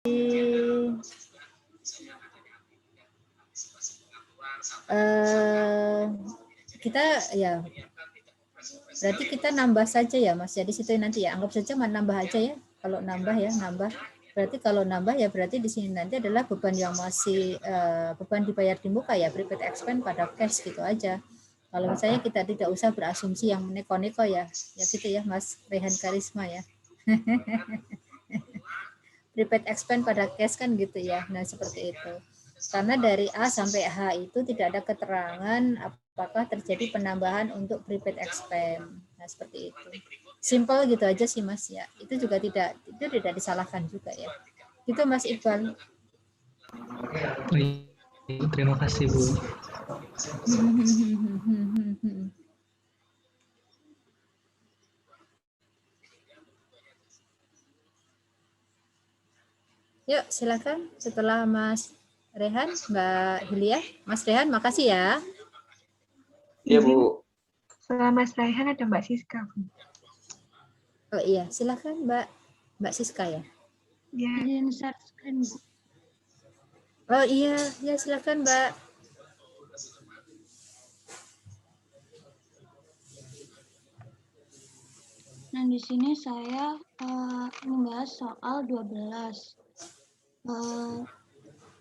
kita ya berarti kita nambah saja ya Mas. Jadi situ nanti ya anggap saja nambah aja ya. Kalau nambah ya nambah. Berarti kalau nambah ya berarti di sini nanti adalah beban yang masih beban dibayar di muka ya, prepaid expense pada cash gitu aja. Kalau misalnya kita tidak usah berasumsi yang neko-neko ya gitu ya Mas Rehan Karisma ya. Prepaid expense pada cash kan gitu ya. Nah seperti itu. Karena dari A sampai H itu tidak ada keterangan apakah terjadi penambahan untuk prepaid expense. Nah seperti itu. Simple gitu aja sih Mas ya. Itu juga tidak disalahkan juga ya. Itu Mas Iqbal. Terima kasih Bu. Yuk silakan setelah Mas Rehan, Mbak Hilia. Mas Rehan, makasih ya. Iya Bu. Setelah Mas Rehan ada Mbak Siska. Oh iya, silakan Mbak Siska ya. Ya. Izin share screen, Bu. Oh iya, ya silakan Mbak. Nah, di sini saya membahas soal 12.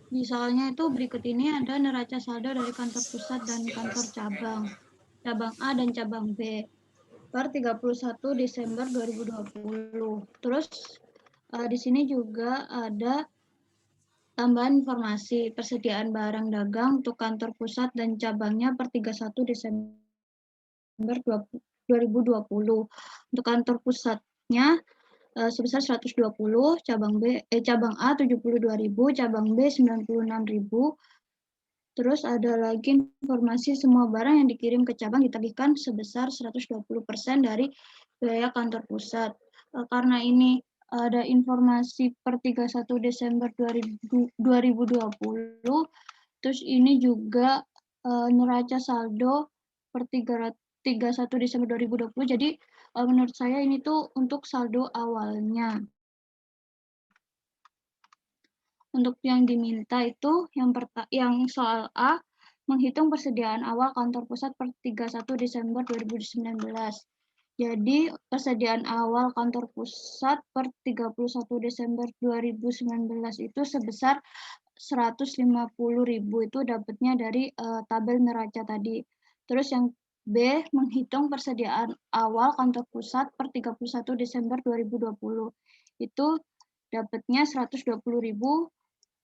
Di soalnya itu berikut ini ada neraca saldo dari kantor pusat dan kantor cabang A dan cabang B per 31 Desember 2020. Terus di sini juga ada tambahan informasi persediaan barang dagang untuk kantor pusat dan cabangnya per 31 Desember 2020. Untuk kantor pusatnya sebesar 120, cabang A 72.000, cabang B 96.000. Terus ada lagi informasi semua barang yang dikirim ke cabang ditagihkan sebesar 120% dari biaya kantor pusat. Karena ini ada informasi per 31 Desember 2020, terus ini juga neraca saldo per 31 Desember 2020. Jadi menurut saya ini tuh untuk saldo awalnya. Untuk yang diminta itu yang soal A, menghitung persediaan awal kantor pusat per 31 Desember 2019. Jadi persediaan awal kantor pusat per 31 Desember 2019 itu sebesar 150.000, itu dapatnya dari tabel neraca tadi. Terus yang B, menghitung persediaan awal kantor pusat per 31 Desember 2020. Itu dapatnya 120.000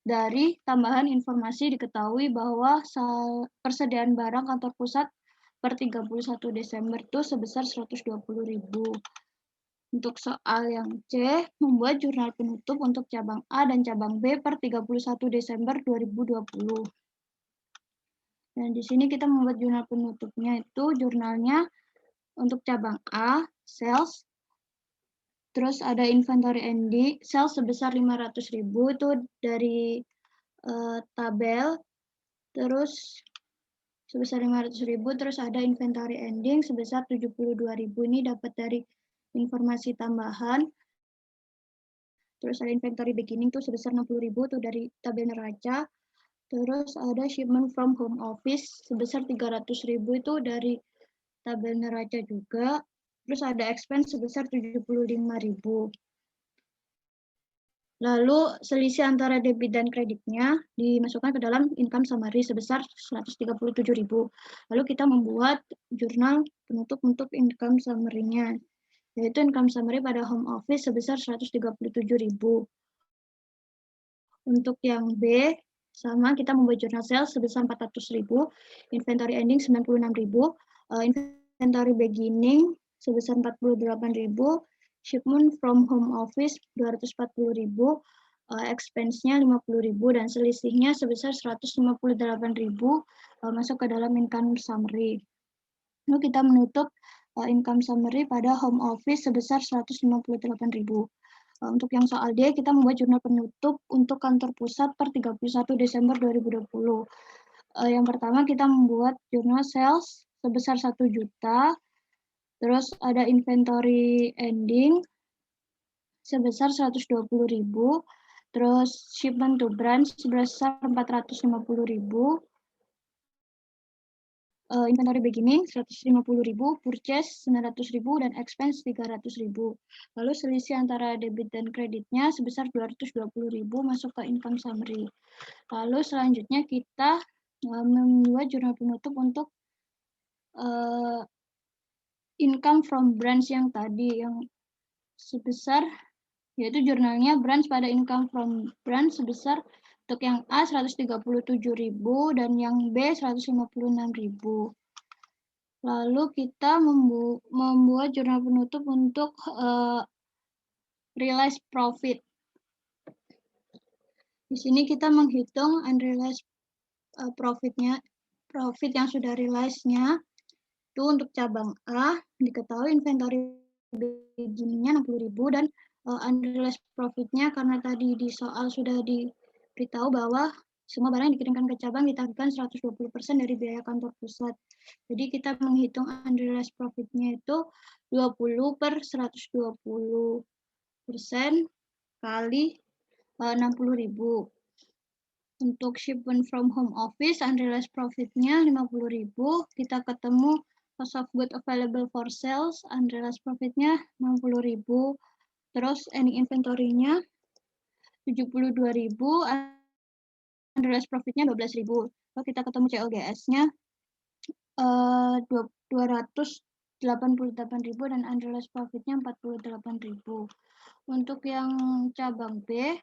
dari tambahan informasi diketahui bahwa persediaan barang kantor pusat per 31 Desember itu sebesar 120.000. Untuk soal yang C, membuat jurnal penutup untuk cabang A dan cabang B per 31 Desember 2020. Dan di sini kita membuat jurnal penutupnya itu jurnalnya untuk cabang A, sales, terus ada inventory ending, sales sebesar 500.000 itu dari tabel, terus sebesar 500.000, terus ada inventory ending sebesar 72.000, ini dapat dari informasi tambahan. Terus ada inventory beginning tuh sebesar 60.000 tuh dari tabel neraca. Terus ada shipment from home office sebesar 300.000 itu dari tabel neraca juga. Terus ada expense sebesar 75.000. Lalu selisih antara debit dan kreditnya dimasukkan ke dalam income summary sebesar 137.000. Lalu kita membuat jurnal penutup untuk income summary-nya, yaitu income summary pada home office sebesar 137.000. Untuk yang B, sama kita membuat jurnal sales sebesar 400.000, inventory ending 96.000, inventory beginning sebesar 48.000, shipment from home office 240.000, expense-nya 50.000 dan selisihnya sebesar 158.000 masuk ke dalam income summary. Lalu kita menutup income summary pada home office sebesar 158.000. Untuk yang soal D, kita membuat jurnal penutup untuk kantor pusat per 31 Desember 2020. Yang pertama kita membuat jurnal sales sebesar 1 juta, terus ada inventory ending sebesar 120.000, Terus shipment to branch sebesar 450.000. Inventory beginning 150.000, purchase 900.000, dan expense 300.000. Lalu selisih antara debit dan kreditnya sebesar 220.000 masuk ke income summary. Lalu selanjutnya kita membuat jurnal penutup untuk income from branch yang tadi, yang sebesar, yaitu jurnalnya branch pada income from branch sebesar untuk yang A 137.000 dan yang B 156.000. Lalu kita membuat jurnal penutup untuk realized profit. Di sini kita menghitung unrealized profitnya, profit yang sudah realized-nya itu untuk cabang A, diketahui inventory beginning-nya 60.000 dan unrealized profit-nya karena tadi di soal sudah diberitahu bahwa semua barang yang dikirimkan ke cabang ditagihkan 120% dari biaya kantor pusat. Jadi kita menghitung unrealized profit-nya itu 20 per 120% kali 60.000. Untuk shipment from home office, unrealized profit-nya 50.000. Kita ketemu cost of goods available for sales, unrealized profit-nya 60.000. Terus ending inventory-nya 72.000. Unrealized profit-nya 12.000. Kalau kita ketemu COGS-nya 288.000 dan unrealized profit-nya 48.000. Untuk yang cabang B,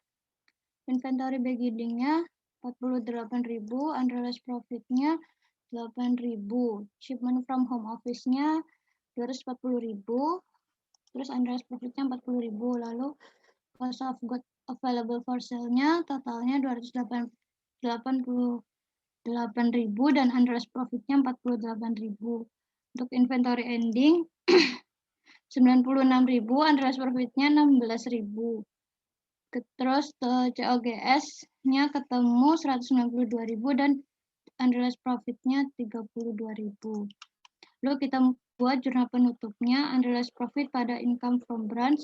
inventory beginning-nya 48.000, unrealized profit-nya 8.000. Shipment from home office-nya 240.000, terus unrealized profit-nya 40.000. Lalu cost of goods available for sale-nya totalnya 288.000 dan unrealized profit-nya 48.000. Untuk inventory ending 96.000, unrealized profit-nya 16.000. Terus COGS-nya ketemu 192.000 dan unrealized profit-nya 32.000. Lalu kita buat jurnal penutupnya, unrealized profit pada income from branch.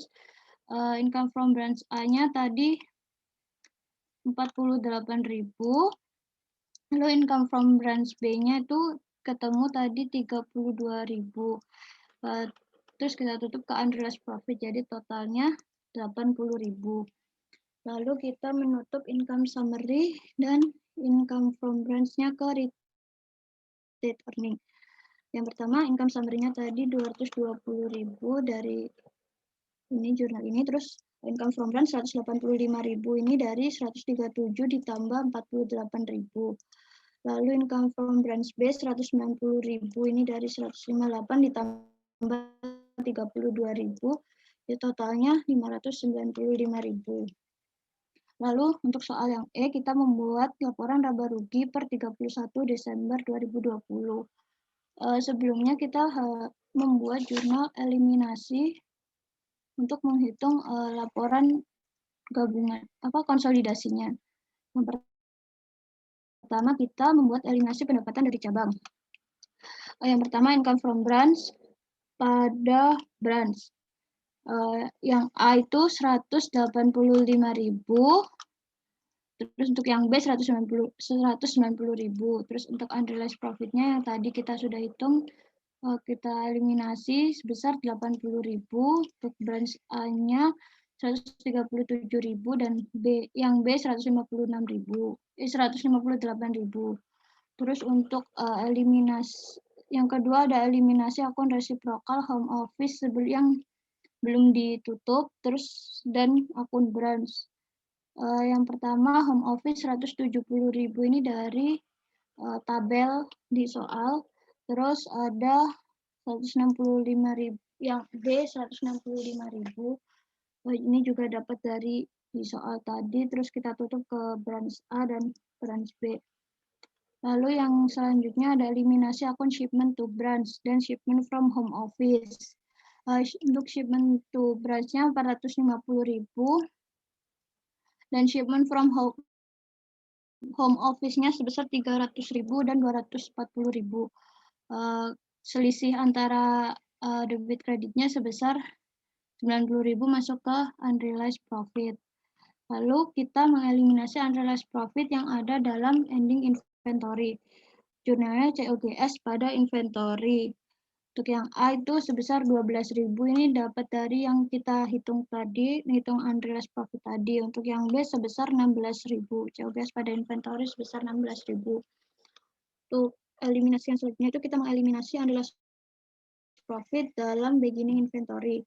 Income from branch A-nya tadi 48.000. Lalu income from branch B-nya itu ketemu tadi 32.000. Terus kita tutup ke unrealized profit, jadi totalnya 80.000. Lalu kita menutup income summary dan income from branch-nya ke retained earning. Yang pertama, income summary-nya tadi 220.000 dari ini jurnal ini, terus income from branch 185.000 ini dari 137 ditambah 48.000. Lalu income from branch B 190.000 ini dari 158 ditambah 32.000, jadi totalnya 595.000. Lalu untuk soal yang E, kita membuat laporan laba rugi per 31 Desember 2020. Sebelumnya kita membuat jurnal eliminasi untuk menghitung laporan gabungan konsolidasinya. Yang pertama kita membuat eliminasi pendapatan dari cabang. Yang pertama income from branch pada branch. Yang A itu 185.000. Terus untuk yang B 190.000. Terus untuk unrealized profit-nya yang tadi kita sudah hitung, kita eliminasi sebesar 80.000. Untuk branch A-nya 137.000 dan yang B 158.000. Terus untuk eliminasi yang kedua ada eliminasi akun resiprokal home office yang belum ditutup, terus dan akun branch. Yang pertama home office 170.000 ini dari tabel di soal, terus ada 165.000 yang B 165.000 ini juga dapat dari di soal tadi, terus kita tutup ke branch A dan branch B. Lalu yang selanjutnya ada eliminasi akun shipment to branch dan shipment from home office. Untuk shipment to branch-nya 450.000 dan shipment from home office-nya sebesar 300.000 dan 240.000. Selisih antara debit kreditnya sebesar 90.000 masuk ke unrealized profit. Lalu kita mengeliminasi unrealized profit yang ada dalam ending inventory. Jurnalnya COGS pada inventory. Untuk yang A itu sebesar 12.000, ini dapat dari yang kita hitung tadi, hitung unrealized profit tadi. Untuk yang B sebesar 16.000, COGS pada inventory sebesar 16.000. Untuk eliminasi yang selanjutnya itu kita mengeliminasi unrealized profit dalam beginning inventory.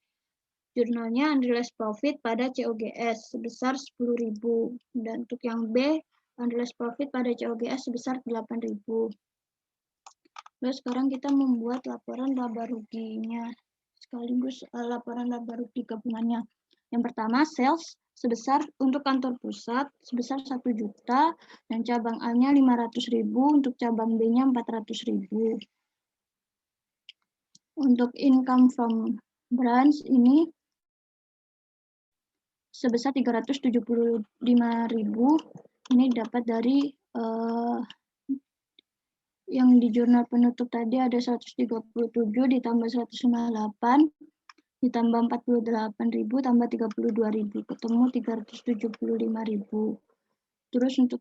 Jurnalnya unrealized profit pada COGS sebesar 10.000. Dan untuk yang B, unrealized profit pada COGS sebesar 8.000. Lalu sekarang kita membuat laporan laba ruginya, sekaligus laporan laba rugi gabungannya. Yang pertama, sales sebesar untuk kantor pusat sebesar 1 juta, dan cabang A-nya 500.000, untuk cabang B-nya 400.000. Untuk income from branch ini sebesar 375.000, ini dapat dari yang di jurnal penutup tadi ada 137 ditambah 158 ditambah 48.000 tambah 32.000, ketemu 375.000. Terus untuk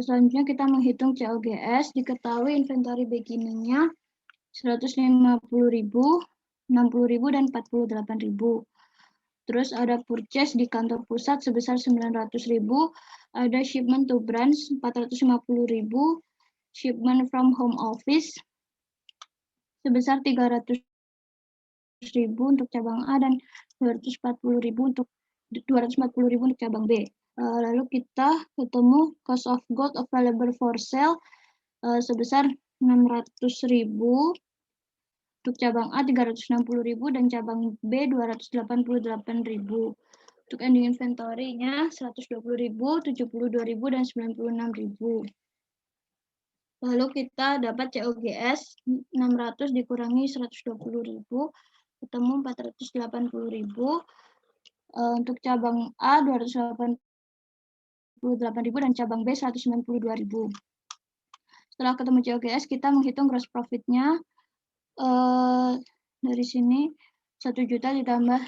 selanjutnya kita menghitung COGS, diketahui inventory beginning-nya 150.000, 60.000 dan 48.000. Terus ada purchase di kantor pusat sebesar 900.000, ada shipment to branch 450.000, shipment from home office sebesar 300.000 untuk cabang A dan 240.000 untuk cabang B. Lalu kita ketemu cost of goods available for sale sebesar 600.000. Untuk cabang A 360.000 dan cabang B 288.000. Untuk ending inventory-nya 120.000, 72.000 dan 96.000. Lalu kita dapat COGS 600 dikurangi 120.000, ketemu 480.000. Untuk cabang A 288.000 dan cabang B 192.000. Setelah ketemu COGS, kita menghitung gross profit-nya. Dari sini 1 juta ditambah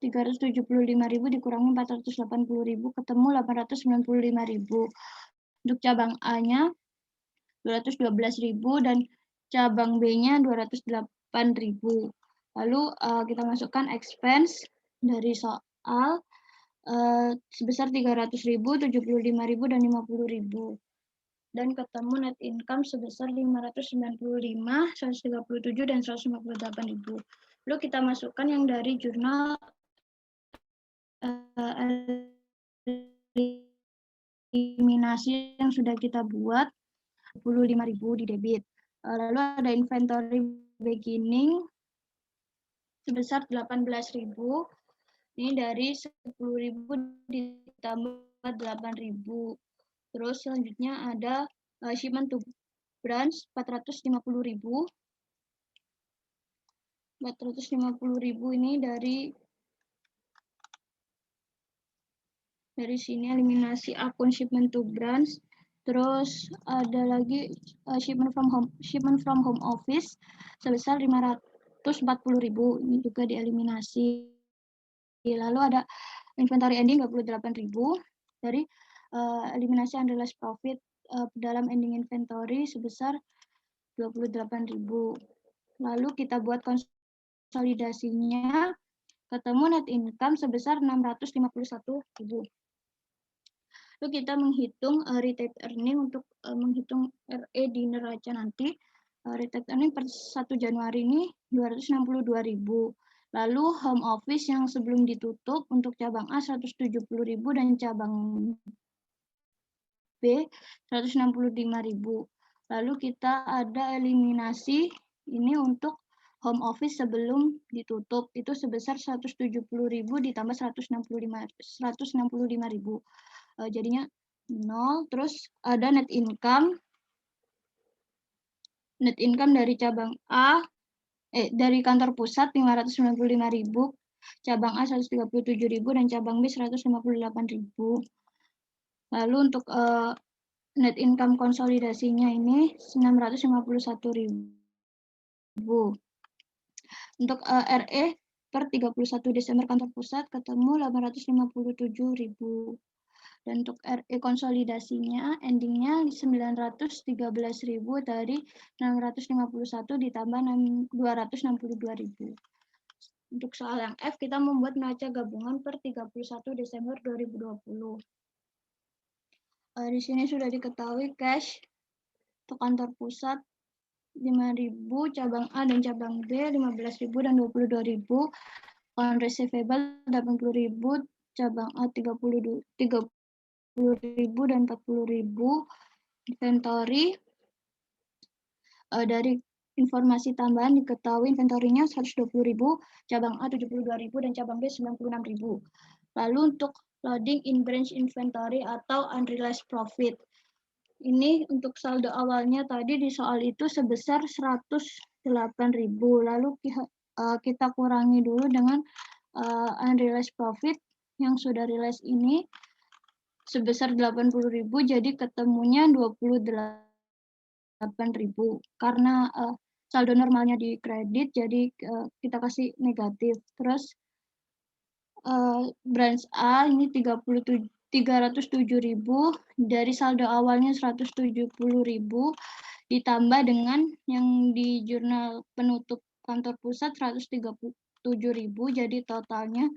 375.000 dikurangi 480.000, ketemu 895.000. Untuk cabang A-nya 212.000 dan cabang B-nya 208.000. Lalu kita masukkan expense dari soal sebesar 300.000, 75.000 dan 50.000. Dan ketemu net income sebesar 595, 137 dan 158.000. Lalu kita masukkan yang dari jurnal eliminasi yang sudah kita buat, 25.000 di debit. Lalu ada inventory beginning sebesar 18.000. Ini dari 10.000 ditambah 8.000. Terus selanjutnya ada shipment to branch 450.000. 450.000 ini dari sini eliminasi akun shipment to branch. Terus ada lagi shipment from home office sebesar 540.000, ini juga dieliminasi. Lalu ada inventory ending 28.000 dari eliminasi unrealized profit dalam ending inventory sebesar 28.000. Lalu kita buat konsolidasinya, ketemu net income sebesar 651.000. Lalu kita menghitung retained earning untuk menghitung RE di neraca nanti. Retained earning per 1 Januari ini 262.000. Lalu home office yang sebelum ditutup untuk cabang A 170.000 dan cabang B 165.000. Lalu kita ada eliminasi ini untuk home office sebelum ditutup, itu sebesar 170.000 ditambah 165.000. Jadinya 0. Terus ada net income. Net income dari cabang A dari kantor pusat 595.000, cabang A 137.000 dan cabang B 158.000. Lalu untuk net income konsolidasinya ini 651.000. Untuk RE per 31 Desember kantor pusat ketemu 857.000. Dan untuk RE konsolidasinya endingnya 913.000 dari 651 ditambah 262.000. Untuk soal yang F, kita membuat neraca gabungan per 31 Desember 2020. Di sini sudah diketahui cash untuk kantor pusat 5.000, cabang A dan cabang B 15.000 dan 22.000, account receivable 80.000, cabang A 30.000 dan 40.000, inventory dari informasi tambahan diketahui inventorinya 120.000, cabang A 72.000 dan cabang B 96.000. Lalu untuk loading in branch inventory atau unrealized profit. Ini untuk saldo awalnya tadi di soal itu sebesar 108.000. Lalu kita kurangi dulu dengan unrealized profit yang sudah realized ini sebesar 80.000, jadi ketemunya 28.000. Karena saldo normalnya di kredit, jadi kita kasih negatif. Terus branch A ini 307.000 dari saldo awalnya 170.000 ditambah dengan yang di jurnal penutup kantor pusat 137.000, jadi totalnya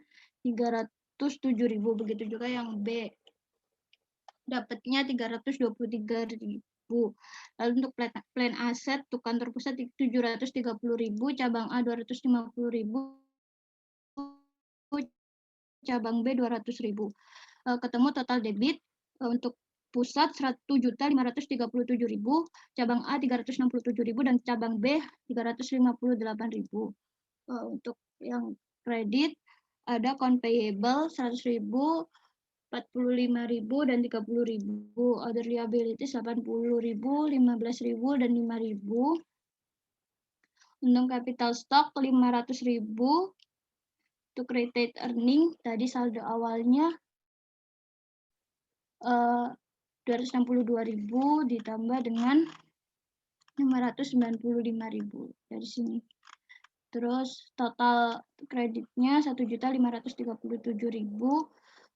307.000. Begitu juga yang B, dapatnya 323.000. Lalu untuk plan aset untuk kantor pusat 730.000, cabang A 250.000, cabang B 200.000. Ketemu total debit untuk pusat 1.537.000, cabang A 367.000 dan cabang B 358.000. Untuk yang kredit ada account payable 100.000, 45.000 dan 30.000. Other liabilities 80.000, 15.000 dan 5.000. Untuk capital stock 500.000. Untuk retained earning tadi saldo awalnya 262.000 ditambah dengan 595.000 dari sini. Terus total kreditnya 1.537.000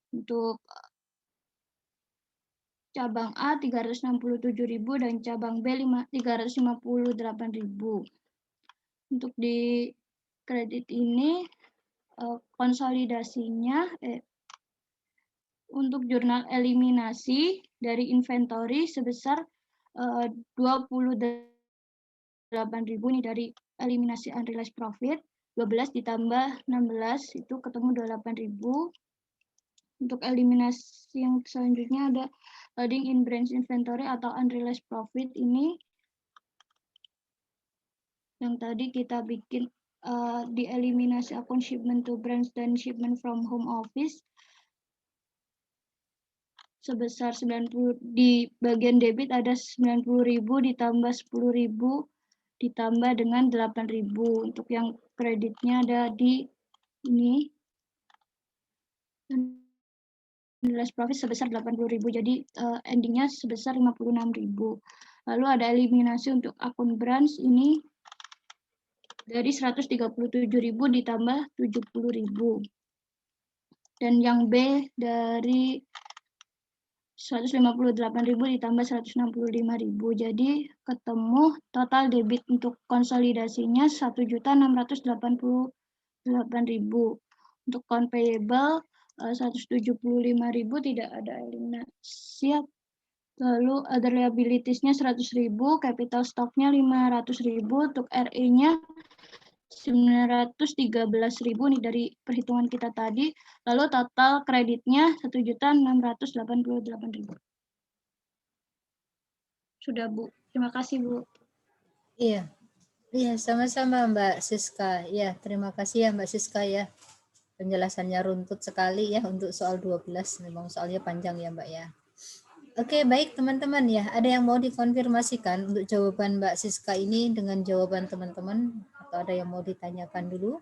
untuk cabang A 367.000 dan cabang B 358.000. Untuk di kredit ini konsolidasinya untuk jurnal eliminasi dari inventory sebesar 28.000 ini dari eliminasi unrealized profit, 12 ditambah 16 itu ketemu 28.000. Untuk eliminasi yang selanjutnya ada loading in branch inventory atau unrealized profit ini yang tadi kita bikin di eliminasi akun shipment to branch dan shipment from home office sebesar 90, di bagian debit ada 90.000 ditambah 10.000 ditambah dengan 8.000. Untuk yang kreditnya ada di ini unrealized profit sebesar 80.000, jadi endingnya sebesar 56.000. Lalu ada eliminasi untuk akun branch ini dari 137.000 ditambah 70.000. Dan yang B dari 158.000 ditambah 165.000. Jadi ketemu total debit untuk konsolidasinya 1.688.000. Untuk account payable 175.000 tidak ada eliminasi. Lalu other liabilities-nya 100.000, capital stock-nya 500.000, untuk RE-nya 913.000 nih dari perhitungan kita tadi. Lalu total kreditnya 1.688.000. Sudah, Bu. Terima kasih, Bu. Iya. Iya, sama-sama Mbak Siska. Ya, terima kasih ya Mbak Siska ya. Penjelasannya runtut sekali ya untuk soal 12. Memang soalnya panjang ya Mbak ya. Oke, baik teman-teman ya. Ada yang mau dikonfirmasikan untuk jawaban Mbak Siska ini dengan jawaban teman-teman? Atau ada yang mau ditanyakan dulu?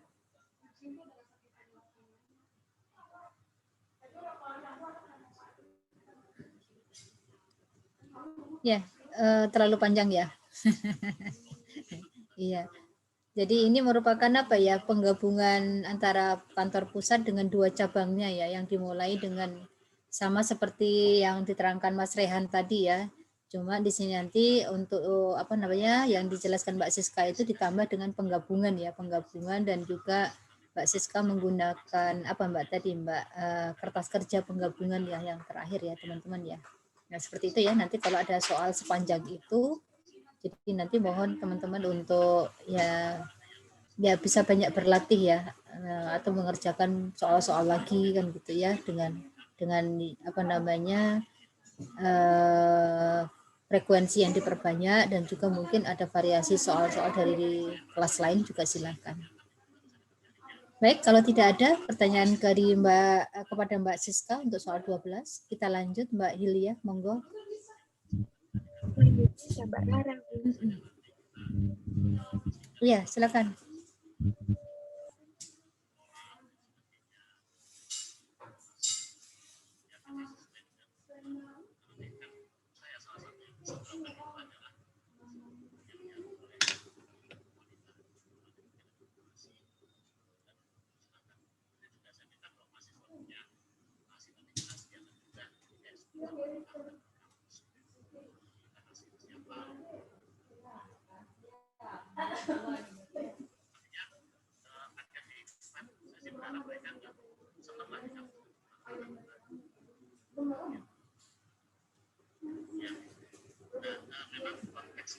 Ya, terlalu panjang ya. Iya. Jadi ini merupakan apa ya, penggabungan antara kantor pusat dengan 2 cabangnya ya, yang dimulai dengan sama seperti yang diterangkan Mas Rehan tadi ya. Cuma di sini nanti untuk apa namanya yang dijelaskan Mbak Siska itu ditambah dengan penggabungan ya, penggabungan dan juga Mbak Siska menggunakan apa Mbak tadi Mbak kertas kerja penggabungan ya yang terakhir ya teman-teman ya. Nah seperti itu ya, nanti kalau ada soal sepanjang itu, jadi nanti mohon teman-teman untuk ya bisa banyak berlatih ya atau mengerjakan soal-soal lagi kan gitu ya dengan apa namanya frekuensi yang diperbanyak dan juga mungkin ada variasi soal-soal dari kelas lain juga silakan. Baik, kalau tidak ada pertanyaan dari kepada Mbak Siska untuk soal 12, kita lanjut Mbak Hilya, monggo. Mbak Lara. Iya, silakan.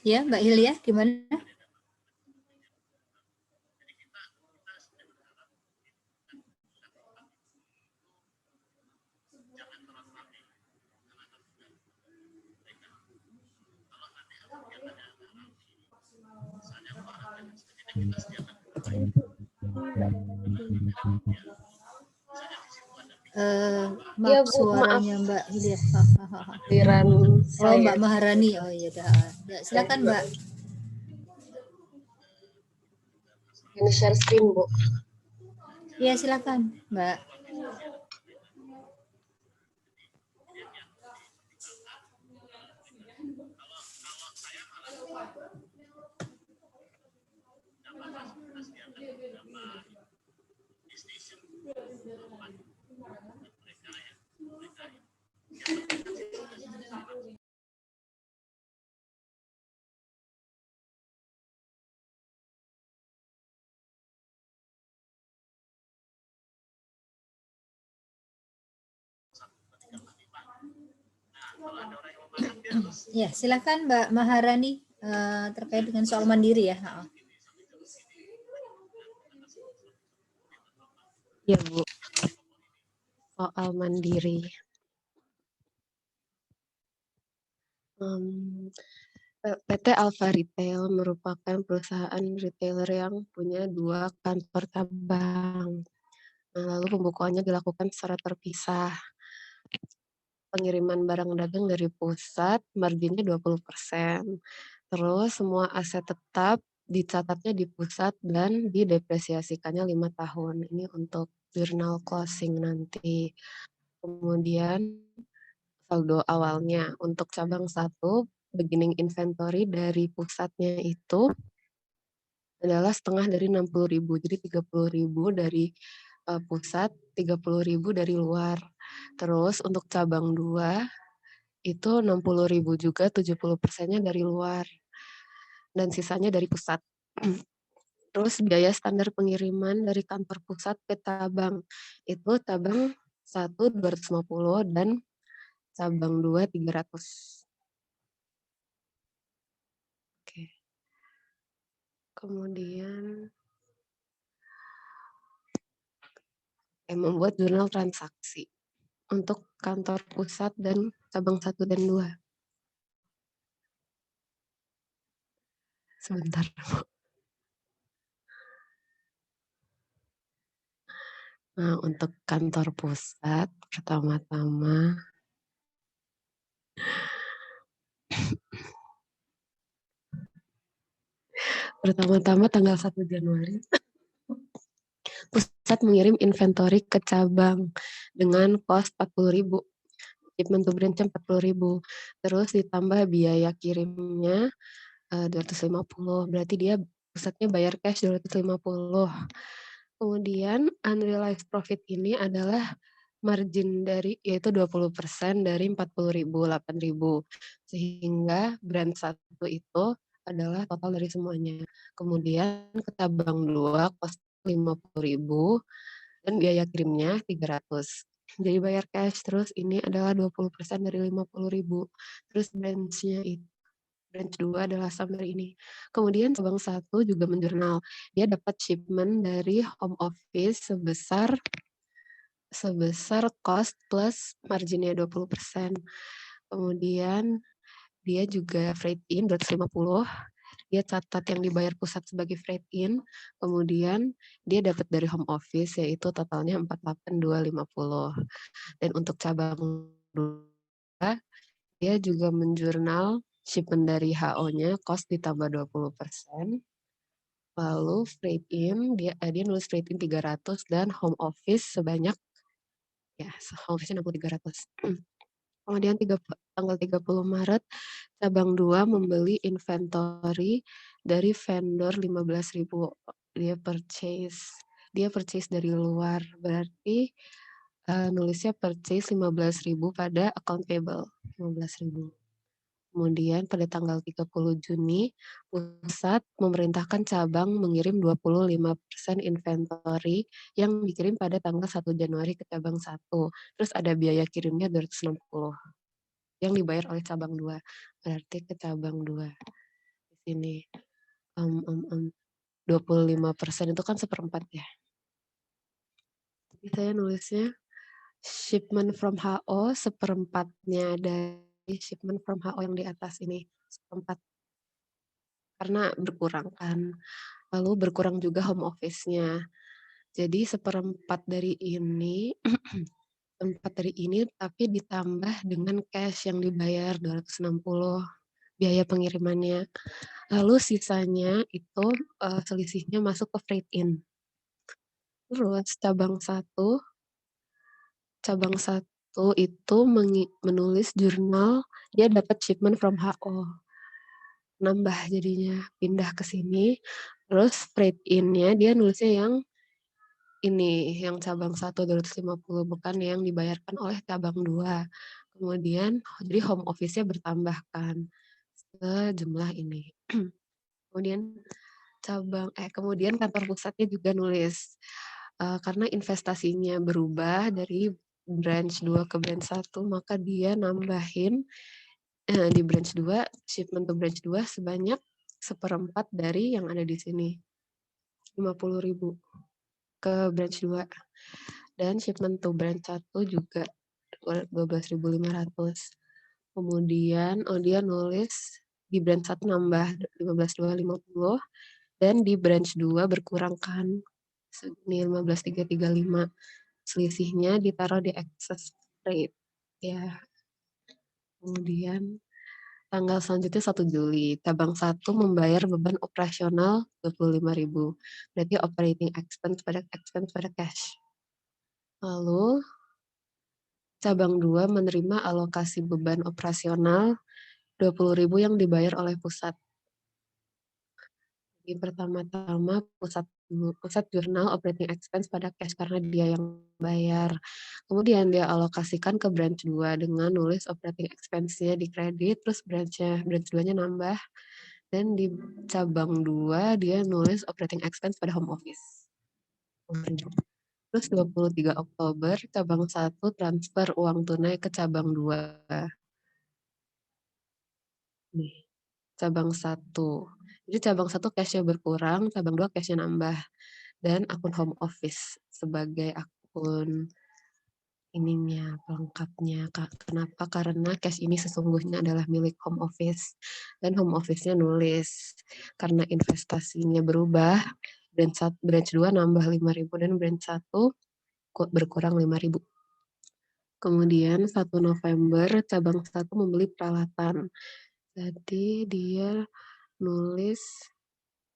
Ya, Mbak Hilya, gimana? Ya, Maaf Bu, suaranya Mbak Hilya. Oh, Mbak Maharani. Oh iya dah. Ya, silakan Mbak. Ini share screen, Bu. Iya, silakan Mbak. Ya, silakan Mbak Maharani terkait dengan soal mandiri ya. Ya, Bu. Soal mandiri. PT Alfa Retail merupakan perusahaan retailer yang punya 2 kantor cabang. Nah, lalu pembukuannya dilakukan secara terpisah. Pengiriman barang dagang dari pusat, marginnya 20%. Terus semua aset tetap dicatatnya di pusat dan didepresiasikannya 5 tahun. Ini untuk jurnal closing nanti. Kemudian saldo awalnya untuk cabang 1, beginning inventory dari pusatnya itu adalah setengah dari 60.000. Jadi 30.000 dari pusat, 30.000 dari luar. Terus untuk cabang 2 itu 60.000 juga, 70%-nya dari luar. Dan sisanya dari pusat. Terus biaya standar pengiriman dari kantor pusat ke cabang. Itu cabang 1 250 dan cabang 2 300. Oke. Kemudian membuat jurnal transaksi untuk kantor pusat dan cabang 1 dan 2. Sebentar. Nah, untuk kantor pusat pertama-tama tanggal 1 Januari pusat mengirim inventory ke cabang dengan kos 40.000. Shipment to branch 40.000. Terus ditambah biaya kirimnya 250. Berarti dia pusatnya bayar cash 250. Kemudian unrealized profit ini adalah margin dari yaitu 20% dari 40.000, 8.000. Sehingga brand 1 itu adalah total dari semuanya. Kemudian ke cabang 2 cost 50.000 dan biaya kirimnya 300. Jadi bayar cash, terus ini adalah 20% dari 50.000. Terus branch 2 adalah sum dari ini. Kemudian cabang 1 juga menjurnal. Dia dapat shipment dari home office sebesar cost plus marginnya 20%. Kemudian dia juga freight in 250. Dia catat yang dibayar pusat sebagai freight in. Kemudian dia dapat dari home office yaitu totalnya 48.250. Dan untuk cabang 2 dia juga menjurnal shipment dari HO-nya, cost ditambah 20%. Lalu freight in, dia nulis freight in 300 dan home office sebanyak, ya home office-nya 300. Kemudian tanggal 30 Maret, cabang 2 membeli inventory dari vendor 15.000. Dia purchase dari luar, berarti nulisnya purchase 15.000 pada account payable, 15.000. Kemudian pada tanggal 30 Juni, pusat memerintahkan cabang mengirim 25% inventory yang dikirim pada tanggal 1 Januari ke cabang 1. Terus ada biaya kirimnya 260 yang dibayar oleh cabang 2. Berarti ke cabang 2. Di sini 25% itu kan 1/4 ya. Jadi saya nulisnya shipment from HO 1/4-nya dari shipment from HO yang di atas ini, 1/4. Karena berkurang kan. Lalu berkurang juga home office-nya. Jadi 1/4 dari ini, 1/4 dari ini tapi ditambah dengan cash yang dibayar 260, biaya pengirimannya. Lalu sisanya itu selisihnya masuk ke freight in. Terus cabang 1 itu menulis jurnal dia dapat shipment from HO. Nambah jadinya, pindah ke sini. Terus freight in-nya dia nulisnya yang ini, yang cabang 1 250, bukan yang dibayarkan oleh cabang 2. Kemudian jadi home office-nya bertambahkan sejumlah ini. Kemudian kantor pusatnya juga nulis karena investasinya berubah dari branch 2 ke branch 1, maka dia nambahin di branch 2, shipment to branch 2 sebanyak 1/4 dari yang ada di sini. 50.000 ke branch 2. Dan shipment to branch 1 juga 12.500. Kemudian dia nulis di branch 1 nambah 15.250 dan di branch 2 berkurang kan. Ini 15.335. Selisihnya ditaruh di excess rate ya. Kemudian tanggal selanjutnya 1 Juli, cabang 1 membayar beban operasional 25.000. Berarti operating expense pada cash. Lalu cabang 2 menerima alokasi beban operasional 20.000 yang dibayar oleh pusat. Jadi pertama-tama pusat jurnal operating expense pada cash karena dia yang bayar. Kemudian dia alokasikan ke branch 2 dengan nulis operating expense-nya di kredit, terus branch 2-nya nambah. Dan di cabang 2 dia nulis operating expense pada home office. Terus 23 Oktober cabang 1 transfer uang tunai ke cabang 2. Nih, cabang 1. Jadi cabang 1 cash-nya berkurang, cabang 2 cash-nya nambah. Dan akun home office sebagai akun ininya, pelengkapnya. Kenapa? Karena cash ini sesungguhnya adalah milik home office. Dan home office-nya nulis. Karena investasinya berubah, branch 2 nambah 5.000 dan branch 1 berkurang 5.000. Kemudian 1 November cabang 1 membeli peralatan. Jadi dia nulis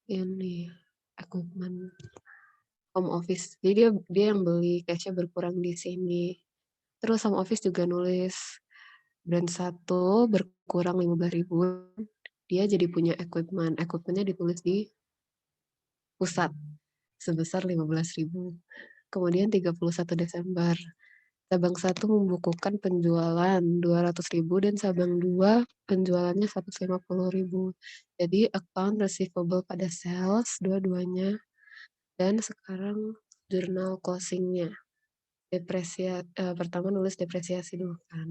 ini equipment home office. Jadi dia yang beli, cash-nya berkurang di sini. Terus home office juga nulis brand 1 berkurang 15.000. Dia jadi punya equipment. Equipment-nya ditulis di pusat sebesar 15.000. Kemudian 31 Desember, cabang 1 membukukan penjualan 200.000 dan cabang 2 penjualannya 150.000. Jadi account receivable pada sales dua-duanya, dan sekarang jurnal closing-nya. Pertama nulis depresiasi dulu kan.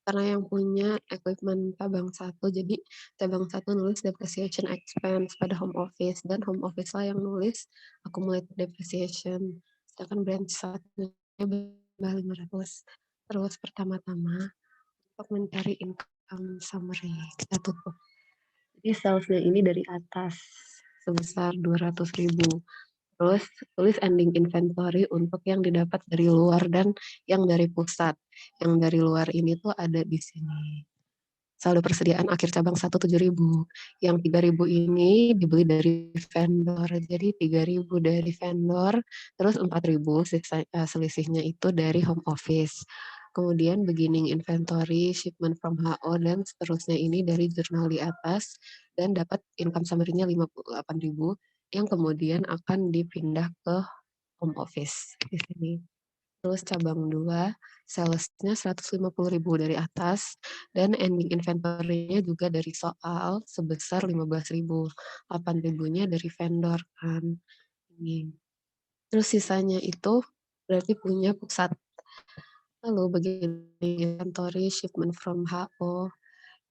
Karena yang punya equipment cabang 1, jadi cabang 1 nulis depreciation expense pada home office, dan home office lah yang nulis accumulated depreciation. Sedangkan branch 1-nya tambah 500. Terus pertama-tama untuk mencari income summary, kita tutup. Jadi salesnya ini dari atas sebesar 200.000. Terus tulis ending inventory untuk yang didapat dari luar dan yang dari pusat. Yang dari luar ini tuh ada di sini. Saldo persediaan akhir cabang 1 7.000. Yang 3.000 ini dibeli dari vendor. Jadi 3.000 dari vendor, terus 4.000 selisihnya itu dari home office. Kemudian beginning inventory, shipment from HO, dan seterusnya ini dari jurnal di atas, dan dapat income summary-nya 58.000 yang kemudian akan dipindah ke home office di sini. Terus cabang 2, sales-nya 150.000 dari atas, dan ending inventory-nya juga dari soal sebesar 15.000. 8.000-nya dari vendor kan. Ini. Terus sisanya itu berarti punya pusat. Lalu beginning inventory, shipment from HO,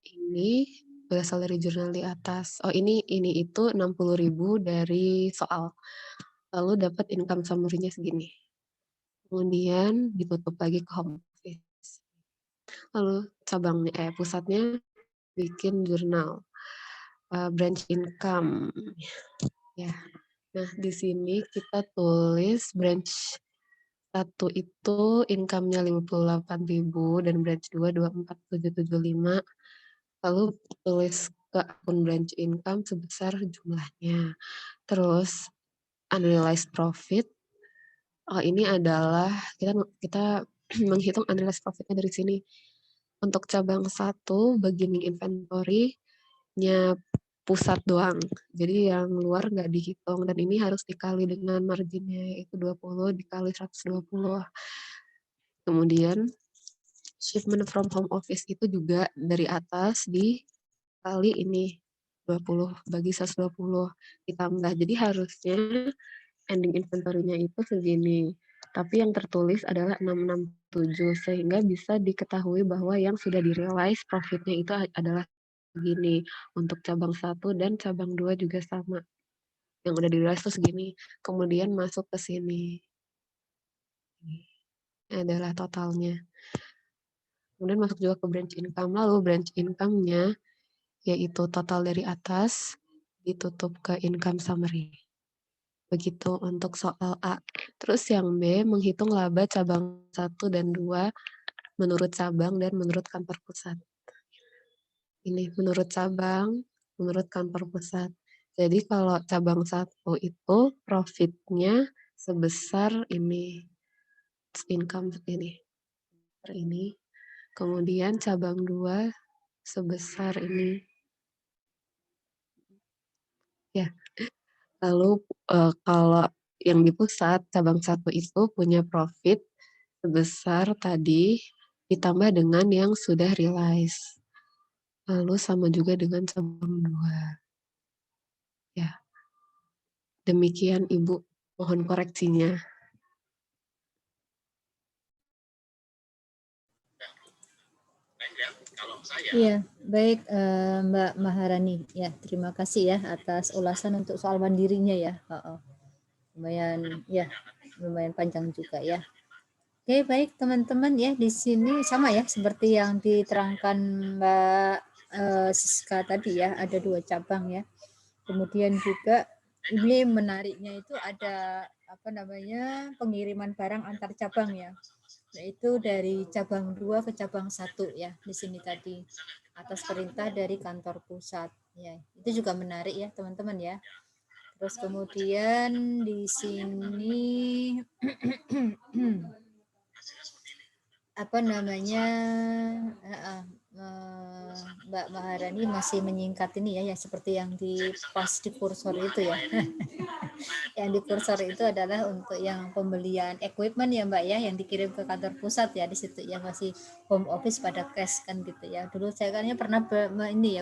ini berasal dari jurnal di atas. Oh ini itu 60.000 dari soal. Lalu dapat income summary-nya segini. Kemudian ditutup lagi ke home office. Lalu pusatnya bikin jurnal branch income. Ya. Nah, di sini kita tulis branch 1 itu income-nya 58.000 dan branch 2 24.775. Lalu tulis ke akun branch income sebesar jumlahnya. Terus unrealized profit. Ini adalah kita menghitung unrealized profit-nya dari sini. Untuk cabang 1 beginning inventory-nya pusat doang. Jadi yang luar nggak dihitung, dan ini harus dikali dengan marginnya, yaitu 20 dikali 120. Kemudian shipment from home office itu juga dari atas dikali ini 20 bagi 120 ditambah. Jadi harusnya ending inventory-nya itu segini. Tapi yang tertulis adalah 667, sehingga bisa diketahui bahwa yang sudah di-realize profit-nya itu adalah segini. Untuk cabang 1 dan cabang 2 juga sama. Yang udah di-realize itu segini. Kemudian masuk ke sini. Ini adalah totalnya. Kemudian masuk juga ke branch income. Lalu branch income-nya yaitu total dari atas ditutup ke income summary. Begitu untuk soal A. Terus yang B, menghitung laba cabang 1 dan 2 menurut cabang dan menurut kantor pusat. Ini menurut cabang, menurut kantor pusat. Jadi kalau cabang 1 itu profitnya sebesar ini, income ini. Kemudian cabang 2 sebesar ini. Ya. Lalu kalau yang di pusat, cabang 1 itu punya profit sebesar tadi ditambah dengan yang sudah realize. Lalu sama juga dengan cabang 2. Ya. Demikian Ibu, mohon koreksinya. Iya, baik Mbak Maharani. Ya, terima kasih ya atas ulasan untuk soal mandirinya ya. Lumayan panjang juga ya. Oke, baik teman-teman ya, di sini sama ya seperti yang diterangkan Mbak Siska tadi ya, ada 2 cabang ya. Kemudian juga ini menariknya itu ada pengiriman barang antar cabang ya, yaitu dari cabang 2 ke cabang 1 ya di sini tadi atas perintah dari kantor pusat ya. Itu juga menarik ya teman-teman ya. Terus kemudian di sini Mbak Maharani masih menyingkat ini ya, seperti yang di pas di kursor itu ya. Yang di kursor itu adalah untuk yang pembelian equipment ya Mbak ya, yang dikirim ke kantor pusat ya, di situ yang masih home office pada cash kan gitu ya. Dulu saya kan pernah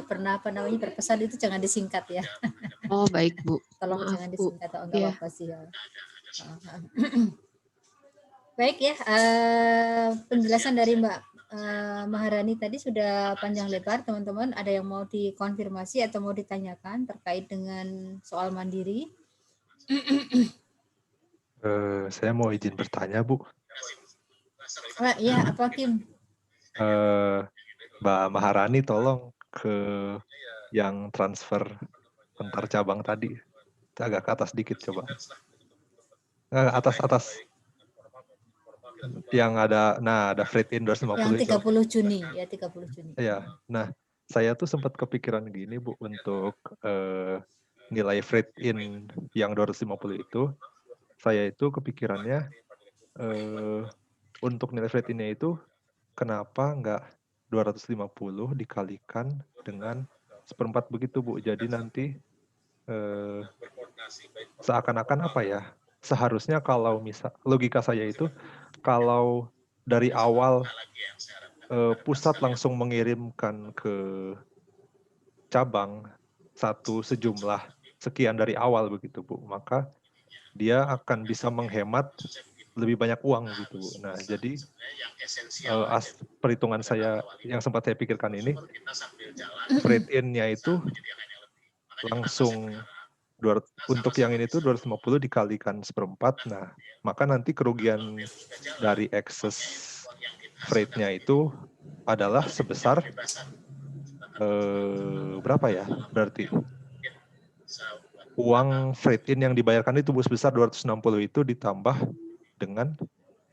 pernah apa namanya berpesan itu jangan disingkat ya. Oh, baik, Bu. Tolong Maaf, jangan Bu. disingkat, atau enggak Iya. apa-apa sih ya. Baik ya, penjelasan dari Mbak Maharani tadi sudah panjang lebar, teman-teman. Ada yang mau dikonfirmasi atau mau ditanyakan terkait dengan soal mandiri? Saya mau izin bertanya, Bu. Ya, apa Kim? Mbak Maharani tolong ke yang transfer antar cabang tadi. Agak ke atas dikit coba. Atas. Yang ada freight in 250 Yang itu. 30 Juni, ya 30 Juni. Iya. Nah, saya tuh sempat kepikiran gini, Bu, untuk nilai freight in yang 250 itu. Saya itu kepikirannya untuk nilai freight in-nya itu kenapa nggak 250 dikalikan dengan 1/4 begitu, Bu. Jadi nanti seakan-akan apa ya? Seharusnya kalau logika saya itu kalau dari awal pusat langsung mengirimkan ke cabang satu sejumlah sekian dari awal begitu, Bu, maka dia akan bisa menghemat lebih banyak uang gitu, Bu. Nah, jadi perhitungan saya yang sempat saya pikirkan ini, freight in-nya itu langsung untuk yang ini tuh 250 dikalikan 1/4. Nah, maka nanti kerugian dari excess freight-nya itu adalah sebesar berapa ya? Berarti uang freight in yang dibayarkan itu, Bu, sebesar 260 itu ditambah dengan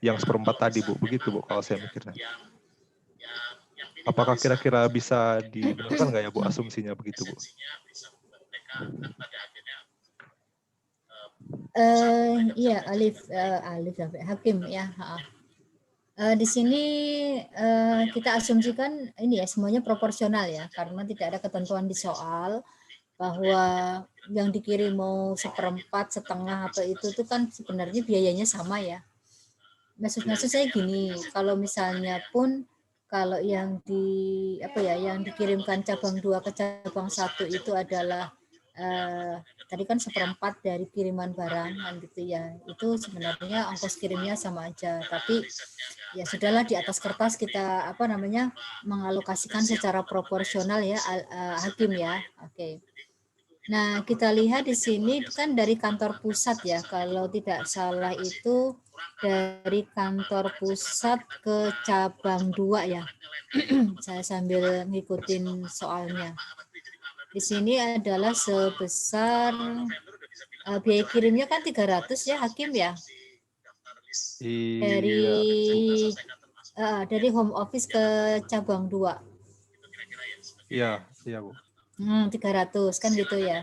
yang 1/4 tadi, Bu. Begitu, Bu, kalau saya mikirnya. Apakah kira-kira bisa dibenarkan nggak ya, Bu, asumsinya begitu, Bu? Iya, Alif sampai Hakim ya. Di sini kita asumsikan ini ya semuanya proporsional ya, karena tidak ada ketentuan di soal bahwa yang dikirim mau 1/4, setengah atau itu tuh kan sebenarnya biayanya sama ya. Maksud saya gini, kalau misalnya pun kalau yang yang dikirimkan cabang 2 ke cabang 1 itu adalah tadi kan 1/4 dari kiriman barang kan gitu ya, itu sebenarnya ongkos kirimnya sama aja, tapi ya sudahlah, di atas kertas kita mengalokasikan secara proporsional ya, Hakim ya. Oke. Nah, kita lihat di sini kan dari kantor pusat ya, kalau tidak salah itu dari kantor pusat ke cabang 2 ya. Saya sambil ngikutin soalnya. Di sini adalah sebesar biaya kirimnya kan 300 ya, Hakim ya. Dari home office ke cabang 2. Iya, Bu. 300 kan gitu ya.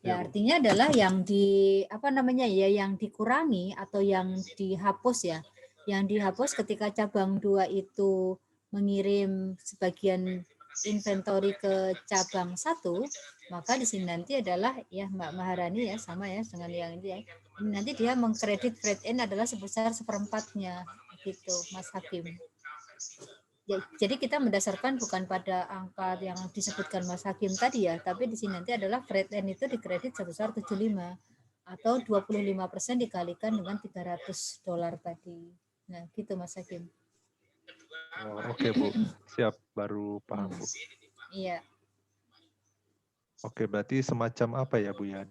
Ya, artinya adalah yang yang dikurangi atau yang dihapus ya. Yang dihapus ketika cabang 2 itu mengirim sebagian inventory ke cabang 1, maka di sini nanti adalah ya Mbak Maharani ya, sama ya dengan yang ini ya. Nanti dia mengkredit freight in adalah sebesar 1/4-nya gitu, Mas Hakim. Ya, jadi kita mendasarkan bukan pada angka yang disebutkan Mas Hakim tadi ya, tapi di sini nanti adalah freight in itu dikredit sebesar 75 atau 25% dikalikan dengan $300 tadi. Nah, gitu Mas Hakim. Oh, oke, Bu. Siap, baru paham, Bu. Iya. Oke, berarti semacam apa ya, Bu ya?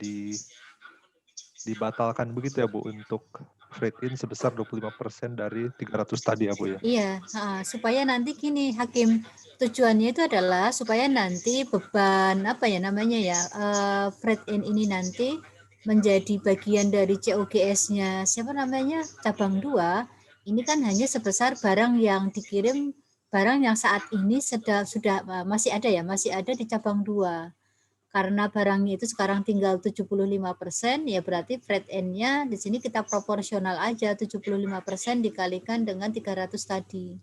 Dibatalkan begitu ya, Bu, untuk freight in sebesar 25% dari 300 tadi ya, Bu ya? Iya, supaya nanti gini Hakim, tujuannya itu adalah supaya nanti beban freight in ini nanti menjadi bagian dari COGS-nya cabang 2. Ini kan hanya sebesar barang yang dikirim, barang yang saat ini masih ada di cabang 2. Karena barangnya itu sekarang tinggal 75%, ya berarti freight in-nya di sini kita proporsional aja, 75% dikalikan dengan 300 tadi.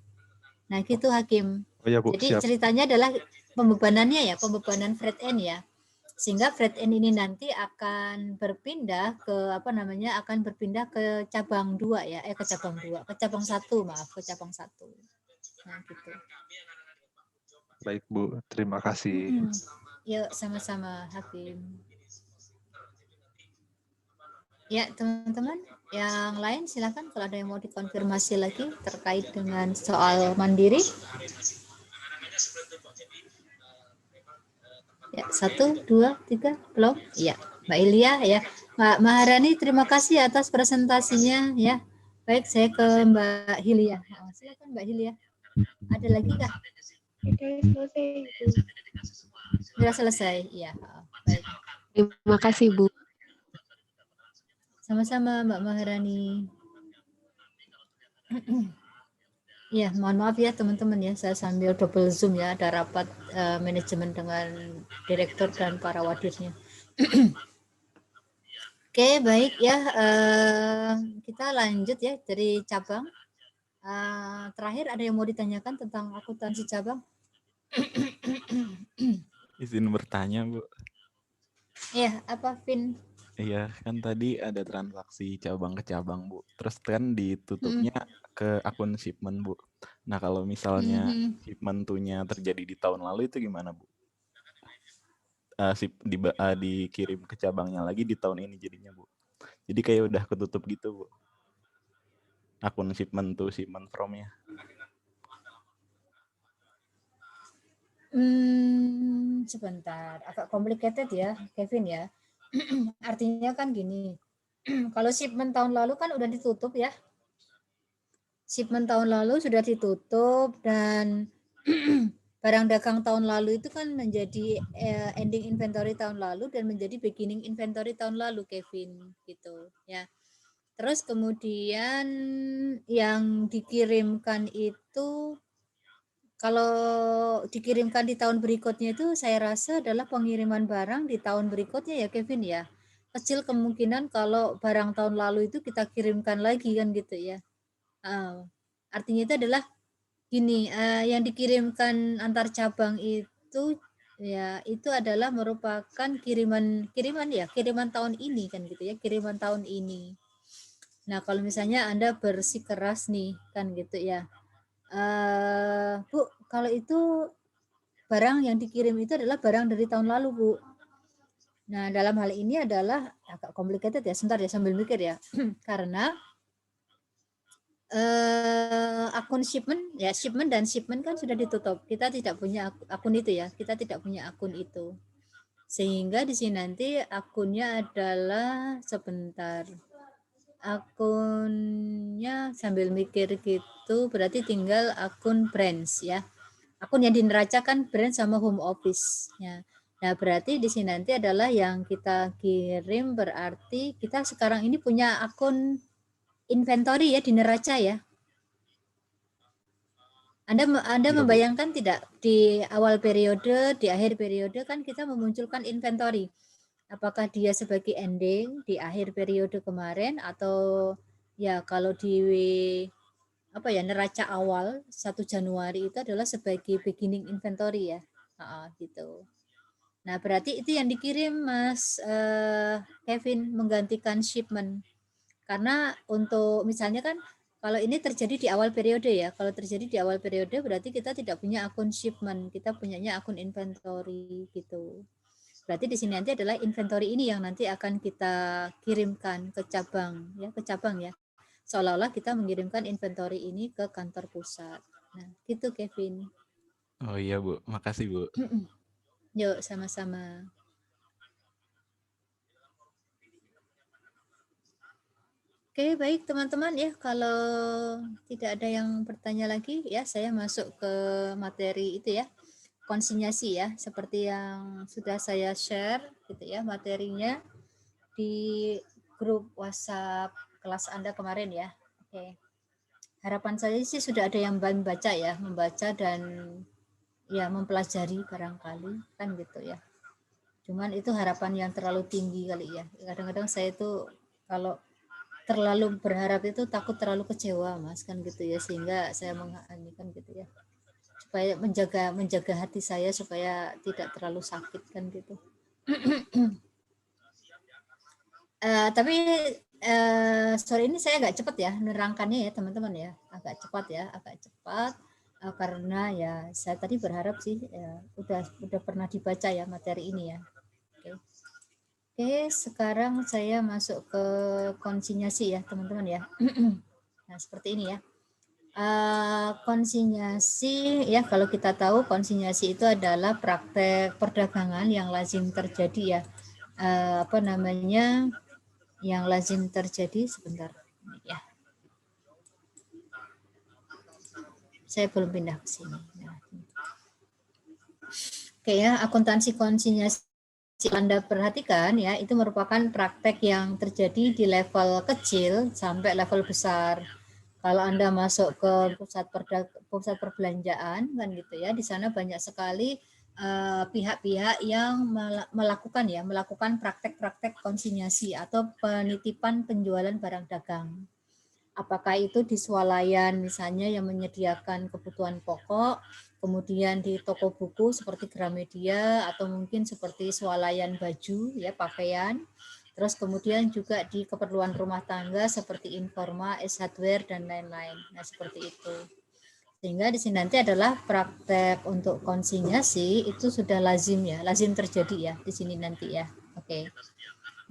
Nah, gitu Hakim. Oh ya, Bu, jadi siap. ceritanya adalah pembebanannya ya, pembebanan Fred N ya. Sehingga Fred N ini nanti akan berpindah ke akan berpindah ke cabang 2 ya, ke cabang 2, ke cabang 1, maaf, ke cabang 1. Nah, gitu. Baik Bu, terima kasih. Yuk, sama-sama Hakim. Ya, teman-teman, yang lain silakan kalau ada yang mau dikonfirmasi lagi terkait dengan soal mandiri. Ya, 1, 2, 3, belum? Ya, Mbak Ilya ya. Mbak Maharani, terima kasih atas presentasinya ya. Baik, saya ke Mbak Hilya. Silakan Mbak Hilya. Ada lagi kah? Sudah selesai, Bu. Sudah selesai, ya. Baik. Terima kasih, Bu. Sama-sama Mbak Maharani. Ya, mohon maaf ya teman-teman ya, saya sambil double zoom ya, ada rapat manajemen dengan direktur dan para wadirnya. Oke, baik ya, kita lanjut ya dari cabang. Terakhir ada yang mau ditanyakan tentang akuntansi cabang? Izin bertanya, Bu. Iya, apa Vin? Iya, kan tadi ada transaksi cabang ke cabang, Bu. Terus kan ditutupnya ke akun shipment, Bu. Nah, kalau misalnya shipment to-nya terjadi di tahun lalu itu gimana, Bu? Dikirim ke cabangnya lagi di tahun ini jadinya, Bu. Jadi kayak udah ketutup gitu, Bu. Akun shipment to shipment from-nya. Sebentar, agak complicated ya, Kevin ya. Artinya kan gini, kalau shipment tahun lalu kan udah ditutup ya. Shipment tahun lalu sudah ditutup dan barang dagang tahun lalu itu kan menjadi ending inventory tahun lalu dan menjadi beginning inventory tahun lalu, Kevin, gitu ya. Terus kemudian yang dikirimkan itu kalau dikirimkan di tahun berikutnya itu saya rasa adalah pengiriman barang di tahun berikutnya ya Kevin ya. Kecil kemungkinan kalau barang tahun lalu itu kita kirimkan lagi kan gitu ya. Artinya itu adalah gini, yang dikirimkan antar cabang itu ya itu adalah merupakan kiriman tahun ini kan gitu ya, kiriman tahun ini. Nah, kalau misalnya Anda bersikeras nih kan gitu ya. Bu, kalau itu barang yang dikirim itu adalah barang dari tahun lalu, Bu. Nah, dalam hal ini adalah agak complicated ya. Sebentar ya sambil mikir ya. Karena akun shipment dan shipment kan sudah ditutup. Kita tidak punya akun itu ya. Kita tidak punya akun itu. Sehingga di sini nanti akunnya adalah sebentar. Akunnya sambil mikir gitu berarti tinggal akun branch ya. Akun yang di neraca kan branch sama home office ya. Nah, berarti di sini nanti adalah yang kita kirim berarti kita sekarang ini punya akun inventory ya di neraca ya. Anda membayangkan tidak di awal periode, di akhir periode kan kita memunculkan inventory. Apakah dia sebagai ending di akhir periode kemarin atau ya kalau di neraca awal 1 Januari itu adalah sebagai beginning inventory ya. Gitu. Nah, berarti itu yang dikirim Mas Kevin menggantikan shipment. Karena untuk misalnya kan kalau ini terjadi di awal periode ya. Kalau terjadi di awal periode berarti kita tidak punya akun shipment, kita punyanya akun inventory gitu. Berarti di sini nanti adalah inventory ini yang nanti akan kita kirimkan ke cabang ya. Seolah-olah kita mengirimkan inventory ini ke kantor pusat. Nah, gitu Kevin. Oh iya, Bu. Makasih, Bu. Yuk, sama-sama. Oke, baik teman-teman ya. Kalau tidak ada yang bertanya lagi ya, saya masuk ke materi itu ya. Konsinyasi ya, seperti yang sudah saya share gitu ya materinya di grup WhatsApp kelas Anda kemarin ya. Oke. Harapan saya sih sudah ada yang membaca dan ya mempelajari barangkali kan gitu ya. Cuman itu harapan yang terlalu tinggi kali ya. Kadang-kadang saya itu kalau terlalu berharap itu takut terlalu kecewa Mas kan gitu ya, sehingga saya menghanikan gitu ya. supaya menjaga hati saya supaya tidak terlalu sakit kan gitu. Tapi sore ini saya agak cepat ya menerangkannya ya teman-teman ya, agak cepat karena ya saya tadi berharap sih ya, udah pernah dibaca ya materi ini ya. Oke, sekarang saya masuk ke konsinyasi ya teman-teman ya. Nah seperti ini ya. Konsinyasi ya, kalau kita tahu konsinyasi itu adalah praktek perdagangan yang lazim terjadi ya. Yang lazim terjadi sebentar ya. Saya belum pindah ke sini. Oke ya, akuntansi konsinyasi Anda perhatikan ya, itu merupakan praktek yang terjadi di level kecil sampai level besar. Kalau Anda masuk ke pusat perbelanjaan kan gitu ya, di sana banyak sekali pihak-pihak yang melakukan praktek-praktek konsinyasi atau penitipan penjualan barang dagang. Apakah itu di swalayan misalnya yang menyediakan kebutuhan pokok, kemudian di toko buku seperti Gramedia, atau mungkin seperti swalayan baju ya, pakaian. Terus kemudian juga di keperluan rumah tangga seperti Informa, S-Hardware dan lain-lain. Nah, seperti itu. Sehingga di sini nanti adalah praktek untuk konsinyasi itu sudah lazim ya, lazim terjadi ya di sini nanti ya. Oke.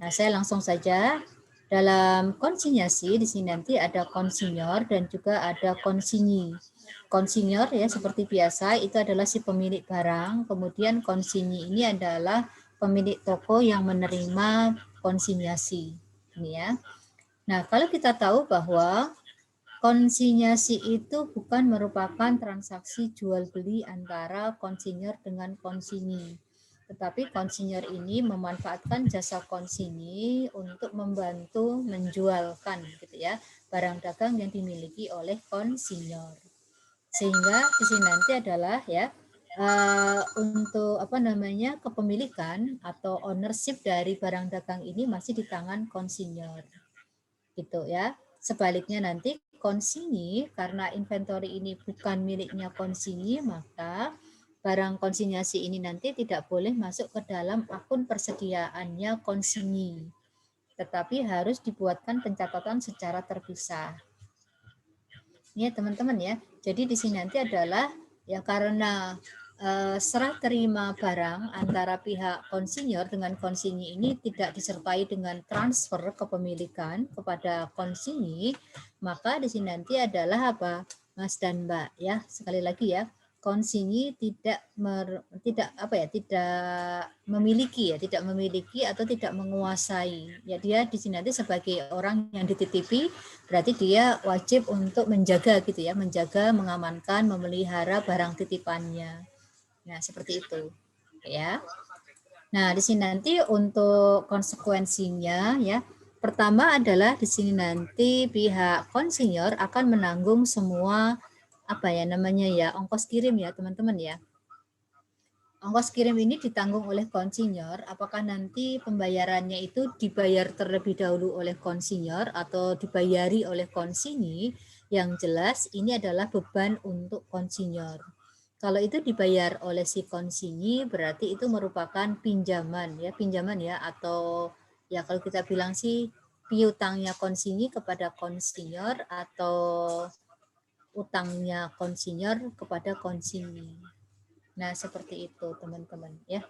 Nah, saya langsung saja. Dalam konsinyasi di sini nanti ada konsinyor dan juga ada konsinyi. Konsinyor ya seperti biasa itu adalah si pemilik barang, kemudian konsinyi ini adalah pemilik toko yang menerima konsinyasi. Ini ya. Nah, kalau kita tahu bahwa konsinyasi itu bukan merupakan transaksi jual beli antara konsinyor dengan konsinyi. Tetapi konsinyor ini memanfaatkan jasa konsinyi untuk membantu menjualkan gitu ya barang dagang yang dimiliki oleh konsinyor. Sehingga di sini nanti adalah ya untuk kepemilikan atau ownership dari barang dagang ini masih di tangan konsinyor. Gitu ya. Sebaliknya nanti konsinyi karena inventory ini bukan miliknya konsinyi, maka barang konsinyasi ini nanti tidak boleh masuk ke dalam akun persediaannya konsinyi, tetapi harus dibuatkan pencatatan secara terpisah. Ini ya teman-teman ya. Jadi di sini nanti adalah ya karena serah terima barang antara pihak konsinyor dengan konsinyi ini tidak disertai dengan transfer kepemilikan kepada konsinyi, maka di sini nanti adalah apa, Mas dan Mbak ya, sekali lagi ya, konsinyi tidak memiliki atau tidak menguasai ya, dia di sini nanti sebagai orang yang dititipi berarti dia wajib untuk menjaga gitu ya, menjaga, mengamankan, memelihara barang titipannya. Nah, seperti itu ya. Nah, di sini nanti untuk konsekuensinya ya, pertama adalah di sini nanti pihak konsinyor akan menanggung semua ongkos kirim ya teman-teman ya. Ongkos kirim ini ditanggung oleh konsinyor, apakah nanti pembayarannya itu dibayar terlebih dahulu oleh konsinyor atau dibayari oleh konsinyi, yang jelas ini adalah beban untuk konsinyor. Kalau itu dibayar oleh si konsinyi berarti itu merupakan pinjaman ya, atau ya kalau kita bilang sih piutangnya konsinyi kepada konsinyor atau utangnya konsinyor kepada konsinyi. Nah, seperti itu teman-teman ya.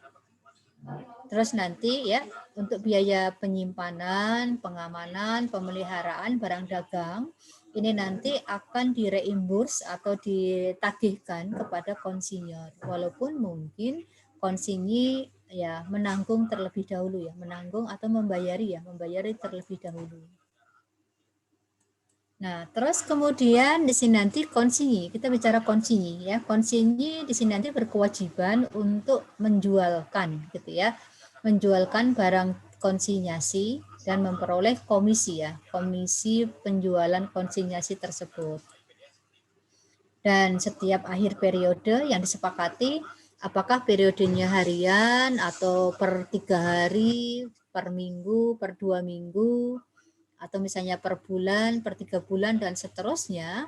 Terus nanti ya untuk biaya penyimpanan, pengamanan, pemeliharaan barang dagang ini nanti akan direimburs atau ditagihkan kepada konsinyor. Walaupun mungkin konsinyi ya menanggung terlebih dahulu ya, menanggung atau membayari terlebih dahulu. Nah, terus kemudian di sini nanti konsinyi, kita bicara konsinyi ya. Konsinyi di sini nanti berkewajiban untuk menjualkan gitu ya. Menjualkan barang konsinyasi dan memperoleh komisi ya, komisi penjualan konsinyasi tersebut. Dan setiap akhir periode yang disepakati, apakah periodenya harian atau per 3 hari, per minggu, per 2 minggu, atau misalnya per bulan, per 3 bulan, dan seterusnya,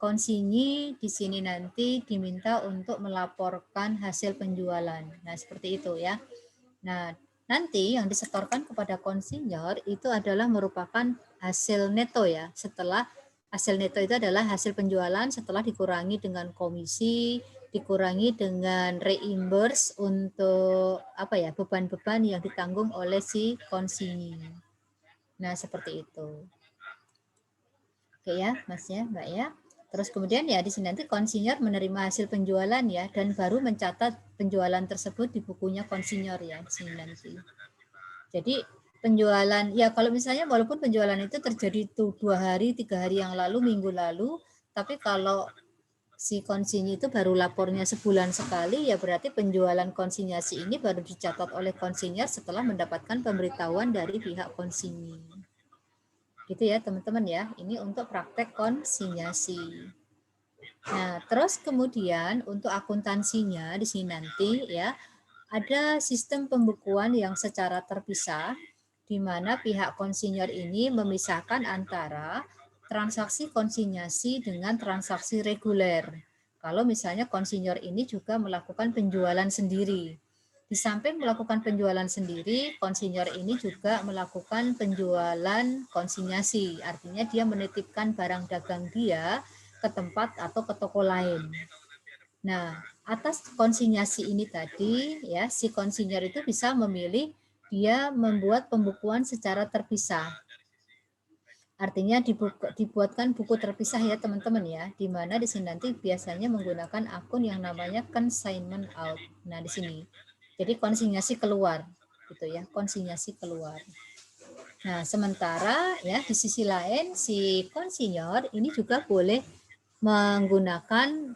konsinyi di sini nanti diminta untuk melaporkan hasil penjualan. Nah, seperti itu ya. Nah, nanti yang disetorkan kepada konsinyur itu adalah merupakan hasil neto ya. Setelah hasil neto itu adalah hasil penjualan setelah dikurangi dengan komisi, dikurangi dengan reimburse untuk apa ya, beban-beban yang ditanggung oleh si konsinyi. Nah, seperti itu. Oke ya, Mas ya, Mbak ya. Terus kemudian ya di sini nanti konsinyur menerima hasil penjualan ya dan baru mencatat penjualan tersebut di bukunya konsinyur ya di sini nanti. Jadi penjualan ya kalau misalnya walaupun penjualan itu terjadi tuh 2 hari, 3 hari yang lalu, minggu lalu, tapi kalau si konsinyi itu baru lapornya sebulan sekali ya berarti penjualan konsinyasi ini baru dicatat oleh konsinyur setelah mendapatkan pemberitahuan dari pihak konsinyi. Gitu ya teman-teman ya, ini untuk praktek konsinyasi. Nah, terus kemudian untuk akuntansinya di sini nanti ya, ada sistem pembukuan yang secara terpisah, di mana pihak konsinyur ini memisahkan antara transaksi konsinyasi dengan transaksi reguler. Kalau misalnya konsinyur ini juga melakukan penjualan sendiri. Di samping melakukan penjualan sendiri, konsinyur ini juga melakukan penjualan konsinyasi. Artinya dia menitipkan barang dagang dia ke tempat atau ke toko lain. Nah, atas konsinyasi ini tadi, ya si konsinyur itu bisa memilih dia membuat pembukuan secara terpisah. Artinya dibuatkan buku terpisah ya teman-teman ya, di mana di sini nanti biasanya menggunakan akun yang namanya consignment out. Nah, di sini. Jadi konsinyasi keluar gitu ya, konsinyasi keluar. Nah, sementara ya di sisi lain si konsinyur ini juga boleh menggunakan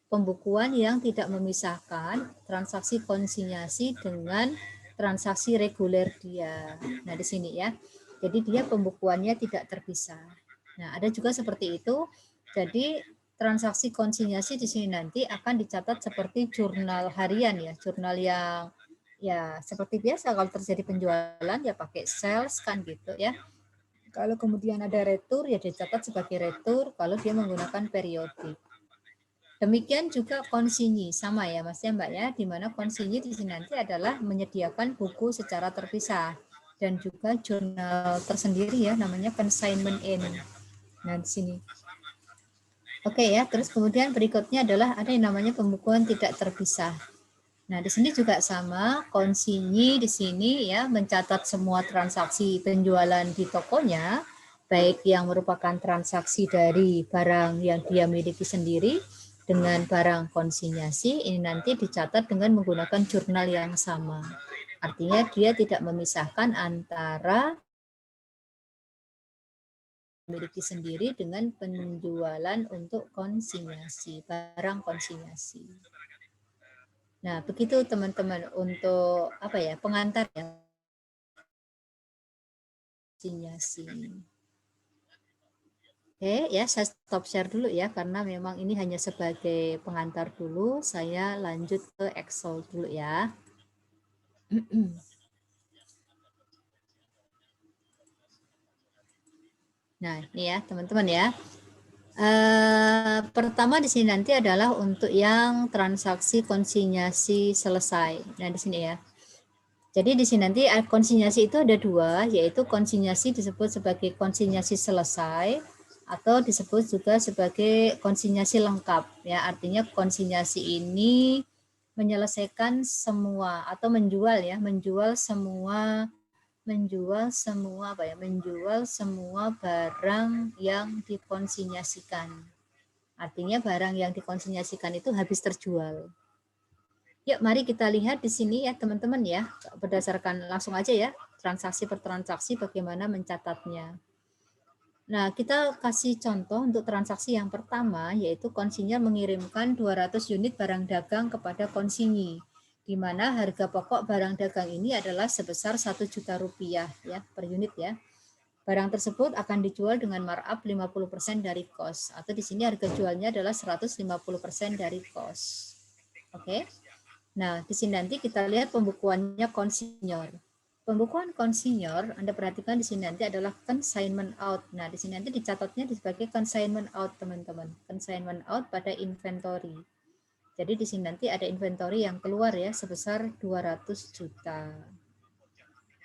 pembukuan yang tidak memisahkan transaksi konsinyasi dengan transaksi reguler dia. Nah, di sini ya. Jadi dia pembukuannya tidak terpisah. Nah, ada juga seperti itu. Jadi transaksi konsinyasi di sini nanti akan dicatat seperti jurnal harian ya, jurnal yang ya seperti biasa kalau terjadi penjualan ya pakai sales kan gitu ya. Kalau kemudian ada retur ya dicatat sebagai retur kalau dia menggunakan periodik. Demikian juga konsinyi sama ya Mas ya Mbak ya, di mana konsinyi di sini nanti adalah menyediakan buku secara terpisah dan juga jurnal tersendiri ya namanya consignment in. Nah, di sini. Oke ya, terus kemudian berikutnya adalah ada yang namanya pembukuan tidak terpisah. Nah, di sini juga sama, konsinyi di sini ya mencatat semua transaksi penjualan di tokonya, baik yang merupakan transaksi dari barang yang dia miliki sendiri dengan barang konsinyasi, ini nanti dicatat dengan menggunakan jurnal yang sama. Artinya dia tidak memisahkan antara memiliki sendiri dengan penjualan untuk konsinyasi, barang konsinyasi. Nah, begitu teman-teman untuk apa ya, pengantar ya. Konsinyasi. Oke, ya saya stop share dulu ya karena memang ini hanya sebagai pengantar dulu. Saya lanjut ke Excel dulu ya. Nah, ini ya teman-teman ya. Pertama di sini nanti adalah untuk yang transaksi konsinyasi selesai. Nah, di sini ya. Jadi di sini nanti konsinyasi itu ada dua, yaitu konsinyasi disebut sebagai konsinyasi selesai atau disebut juga sebagai konsinyasi lengkap. Ya, artinya konsinyasi ini menyelesaikan semua atau menjual ya, menjual semua barang yang dikonsinyasikan. Artinya barang yang dikonsinyasikan itu habis terjual. Yuk mari kita lihat di sini ya teman-teman ya, berdasarkan langsung aja ya, transaksi per transaksi bagaimana mencatatnya. Nah, kita kasih contoh untuk transaksi yang pertama, yaitu konsinyur mengirimkan 200 unit barang dagang kepada konsinyi, di mana harga pokok barang dagang ini adalah sebesar Rp1.000.000 ya per unit ya. Barang tersebut akan dijual dengan markup 50% dari cost, atau di sini harga jualnya adalah 150% dari cost. Oke. Nah, di sini nanti kita lihat pembukuannya konsinyur. Pembukuan konsinyur, Anda perhatikan di sini nanti adalah consignment out. Nah, di sini nanti dicatatnya sebagai consignment out, teman-teman. Consignment out pada inventory. Jadi di sini nanti ada inventory yang keluar ya sebesar 200 juta.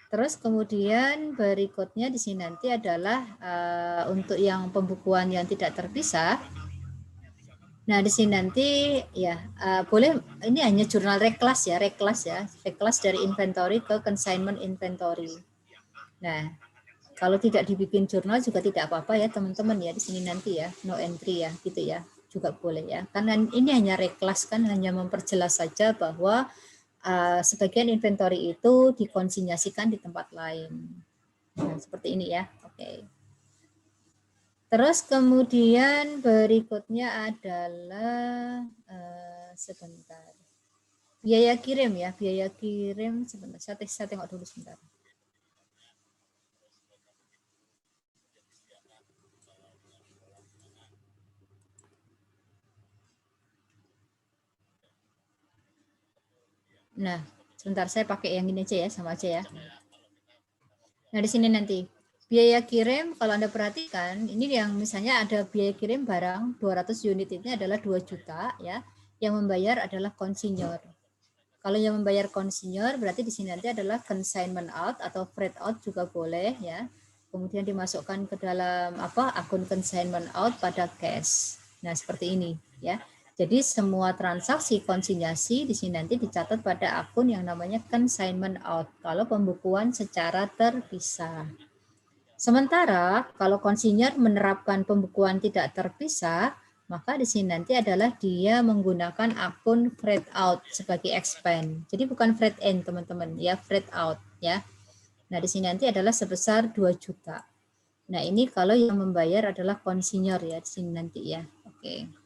Terus kemudian berikutnya di sini nanti adalah untuk yang pembukuan yang tidak terpisah. Nah, di sini nanti ya boleh, ini hanya jurnal reklas ya, reklas dari inventory ke consignment inventory. Nah, kalau tidak dibikin jurnal juga tidak apa-apa ya teman-teman ya, di sini nanti ya, no entry ya, gitu ya, juga boleh ya. Karena ini hanya reklas kan, hanya memperjelas saja bahwa sebagian inventory itu dikonsinyasikan di tempat lain. Nah, seperti ini ya, oke. Terus kemudian berikutnya adalah sebentar. Biaya kirim ya, biaya kirim sebentar. Saya tengok dulu sebentar. Nah, sebentar saya pakai yang ini aja ya, sama aja ya. Nah, di sini nanti biaya kirim, kalau Anda perhatikan, ini yang misalnya ada biaya kirim barang 200 unit ini adalah 2 juta ya. Yang membayar adalah konsinyur. Kalau yang membayar konsinyur berarti di sini nanti adalah consignment out atau freight out juga boleh ya. Kemudian dimasukkan ke dalam akun consignment out pada cash. Nah, seperti ini ya. Jadi semua transaksi konsinyasi di sini nanti dicatat pada akun yang namanya consignment out kalau pembukuan secara terpisah. Sementara kalau konsinyur menerapkan pembukuan tidak terpisah, maka di sini nanti adalah dia menggunakan akun freight out sebagai expense. Jadi bukan freight in teman-teman ya, freight out ya. Nah, di sini nanti adalah sebesar 2 juta. Nah, ini kalau yang membayar adalah konsinyur ya di sini nanti ya. Oke.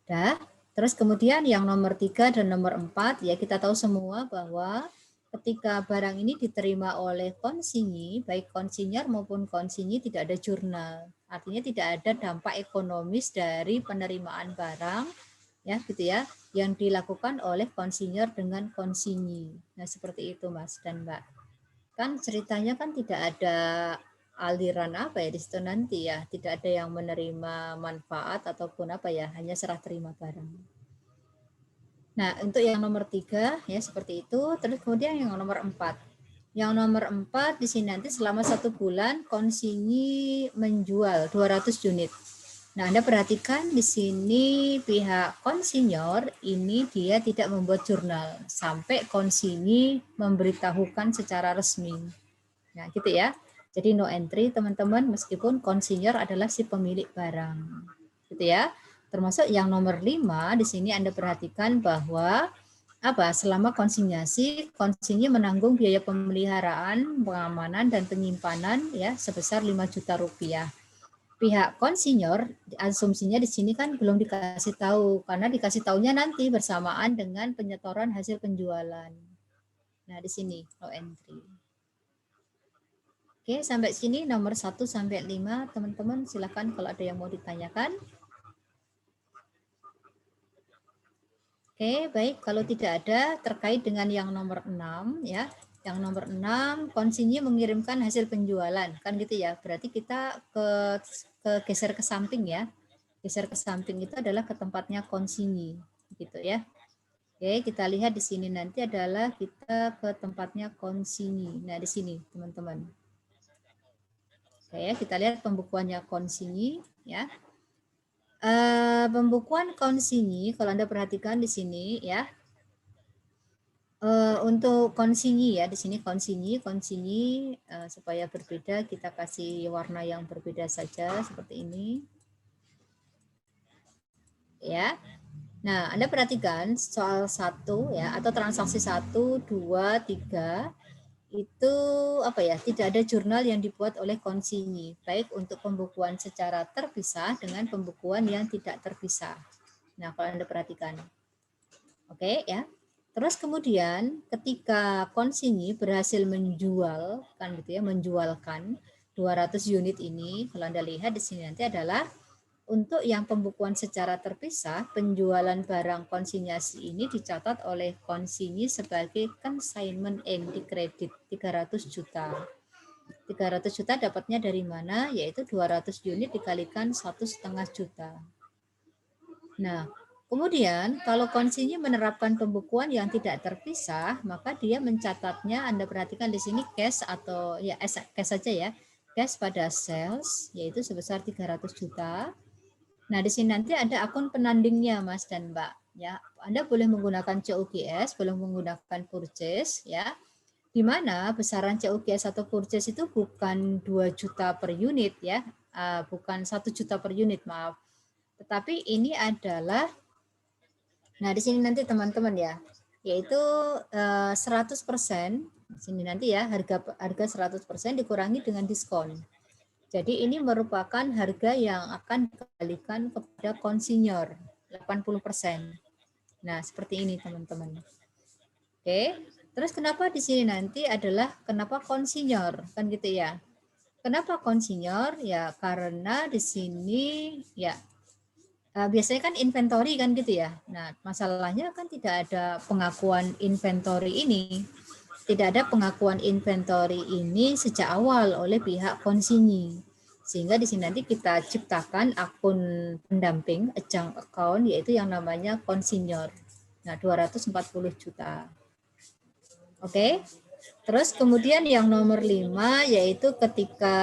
Dah. Terus kemudian yang nomor 3 dan nomor 4 ya, kita tahu semua bahwa ketika barang ini diterima oleh konsinyi, baik konsinyur maupun konsinyi tidak ada jurnal. Artinya tidak ada dampak ekonomis dari penerimaan barang ya gitu ya yang dilakukan oleh konsinyur dengan konsinyi. Nah, seperti itu Mas dan Mbak. Kan ceritanya kan tidak ada aliran apa ya di situ nanti ya, tidak ada yang menerima manfaat ataupun apa ya, hanya serah terima barang. Nah, untuk yang nomor 3 ya seperti itu. Terus kemudian yang nomor 4. Yang nomor 4 di sini nanti selama 1 bulan konsinyi menjual 200 unit. Nah, Anda perhatikan di sini pihak konsinyur ini dia tidak membuat jurnal sampai konsinyi memberitahukan secara resmi. Nah, gitu ya. Jadi no entry teman-teman meskipun konsinyur adalah si pemilik barang. Gitu ya. Termasuk yang nomor 5 di sini Anda perhatikan bahwa selama konsinyasi, konsinyi menanggung biaya pemeliharaan, pengamanan dan penyimpanan ya sebesar 5 juta rupiah. Pihak konsinyur asumsinya di sini kan belum dikasih tahu karena dikasih tahunya nanti bersamaan dengan penyetoran hasil penjualan. Nah, di sini no entry. Oke, sampai sini nomor 1 sampai 5, teman-teman silakan kalau ada yang mau ditanyakan. Oke, baik, kalau tidak ada terkait dengan yang nomor 6 ya. Yang nomor 6 konsinyi mengirimkan hasil penjualan, kan gitu ya. Berarti kita geser ke samping ya. Geser ke samping itu adalah ke tempatnya konsinyi, gitu ya. Oke, kita lihat di sini nanti adalah kita ke tempatnya konsinyi. Nah, di sini, teman-teman. Oke, kita lihat pembukuannya konsinyi ya. Pembukuan konsinyi kalau Anda perhatikan di sini ya. Untuk konsinyi ya, di sini konsinyi supaya berbeda kita kasih warna yang berbeda saja seperti ini. Ya. Nah, Anda perhatikan soal 1 ya atau transaksi 1, 2, 3 itu tidak ada jurnal yang dibuat oleh konsinyi, baik untuk pembukuan secara terpisah dengan pembukuan yang tidak terpisah. Nah, kalau Anda perhatikan. Oke ya. Terus kemudian ketika konsinyi berhasil menjualkan 200 unit ini, kalau Anda lihat di sini nanti adalah untuk yang pembukuan secara terpisah, penjualan barang konsinyasi ini dicatat oleh konsinyi sebagai consignment in di kredit 300 juta. 300 juta dapatnya dari mana? Yaitu 200 unit dikalikan 1,5 juta. Nah, kemudian kalau konsinyi menerapkan pembukuan yang tidak terpisah, maka dia mencatatnya, Anda perhatikan di sini cash atau ya cash saja ya, cash pada sales yaitu sebesar 300 juta. Nah, di sini nanti ada akun penandingnya Mas dan Mbak ya. Anda boleh menggunakan COGS, boleh menggunakan purchase ya. Di mana besaran COGS atau purchase itu bukan 2 juta per unit ya, bukan 1 juta per unit, maaf. Tetapi ini adalah, nah di sini nanti teman-teman ya, yaitu 100%, sini nanti ya harga 100% dikurangi dengan diskon. Jadi ini merupakan harga yang akan dikembalikan kepada konsinyor 80%. Nah seperti ini teman-teman. Oke. Terus kenapa di sini nanti adalah kenapa konsinyor kan gitu ya? Kenapa konsinyor? Ya karena di sini ya biasanya kan inventory kan gitu ya. Nah masalahnya kan tidak ada pengakuan inventory ini, tidak ada pengakuan inventory ini sejak awal oleh pihak konsinyi. Sehingga di sini nanti kita ciptakan akun pendamping adjunct account yaitu yang namanya konsinyor. Nah 240 juta. Oke, terus kemudian yang nomor 5 yaitu ketika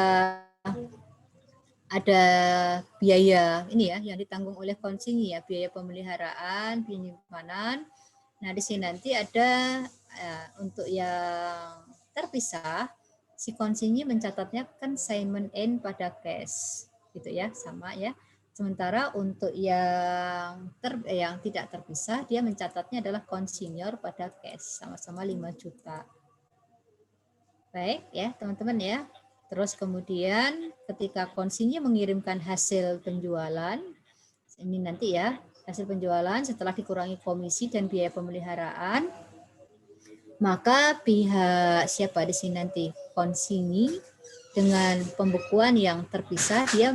ada biaya ini ya yang ditanggung oleh konsinyi ya, biaya pemeliharaan, penyimpanan. Nah di sini nanti ada untuk yang terpisah, si konsinyi mencatatnya consignment in pada cash, gitu ya, sama ya. Sementara untuk yang tidak terpisah, dia mencatatnya adalah konsinyor pada cash, sama-sama 5 juta. Baik ya teman-teman ya. Terus kemudian ketika konsinyi mengirimkan hasil penjualan, ini nanti ya, hasil penjualan setelah dikurangi komisi dan biaya pemeliharaan, maka pihak siapa di sini nanti? Konsinyi dengan pembukuan yang terpisah, dia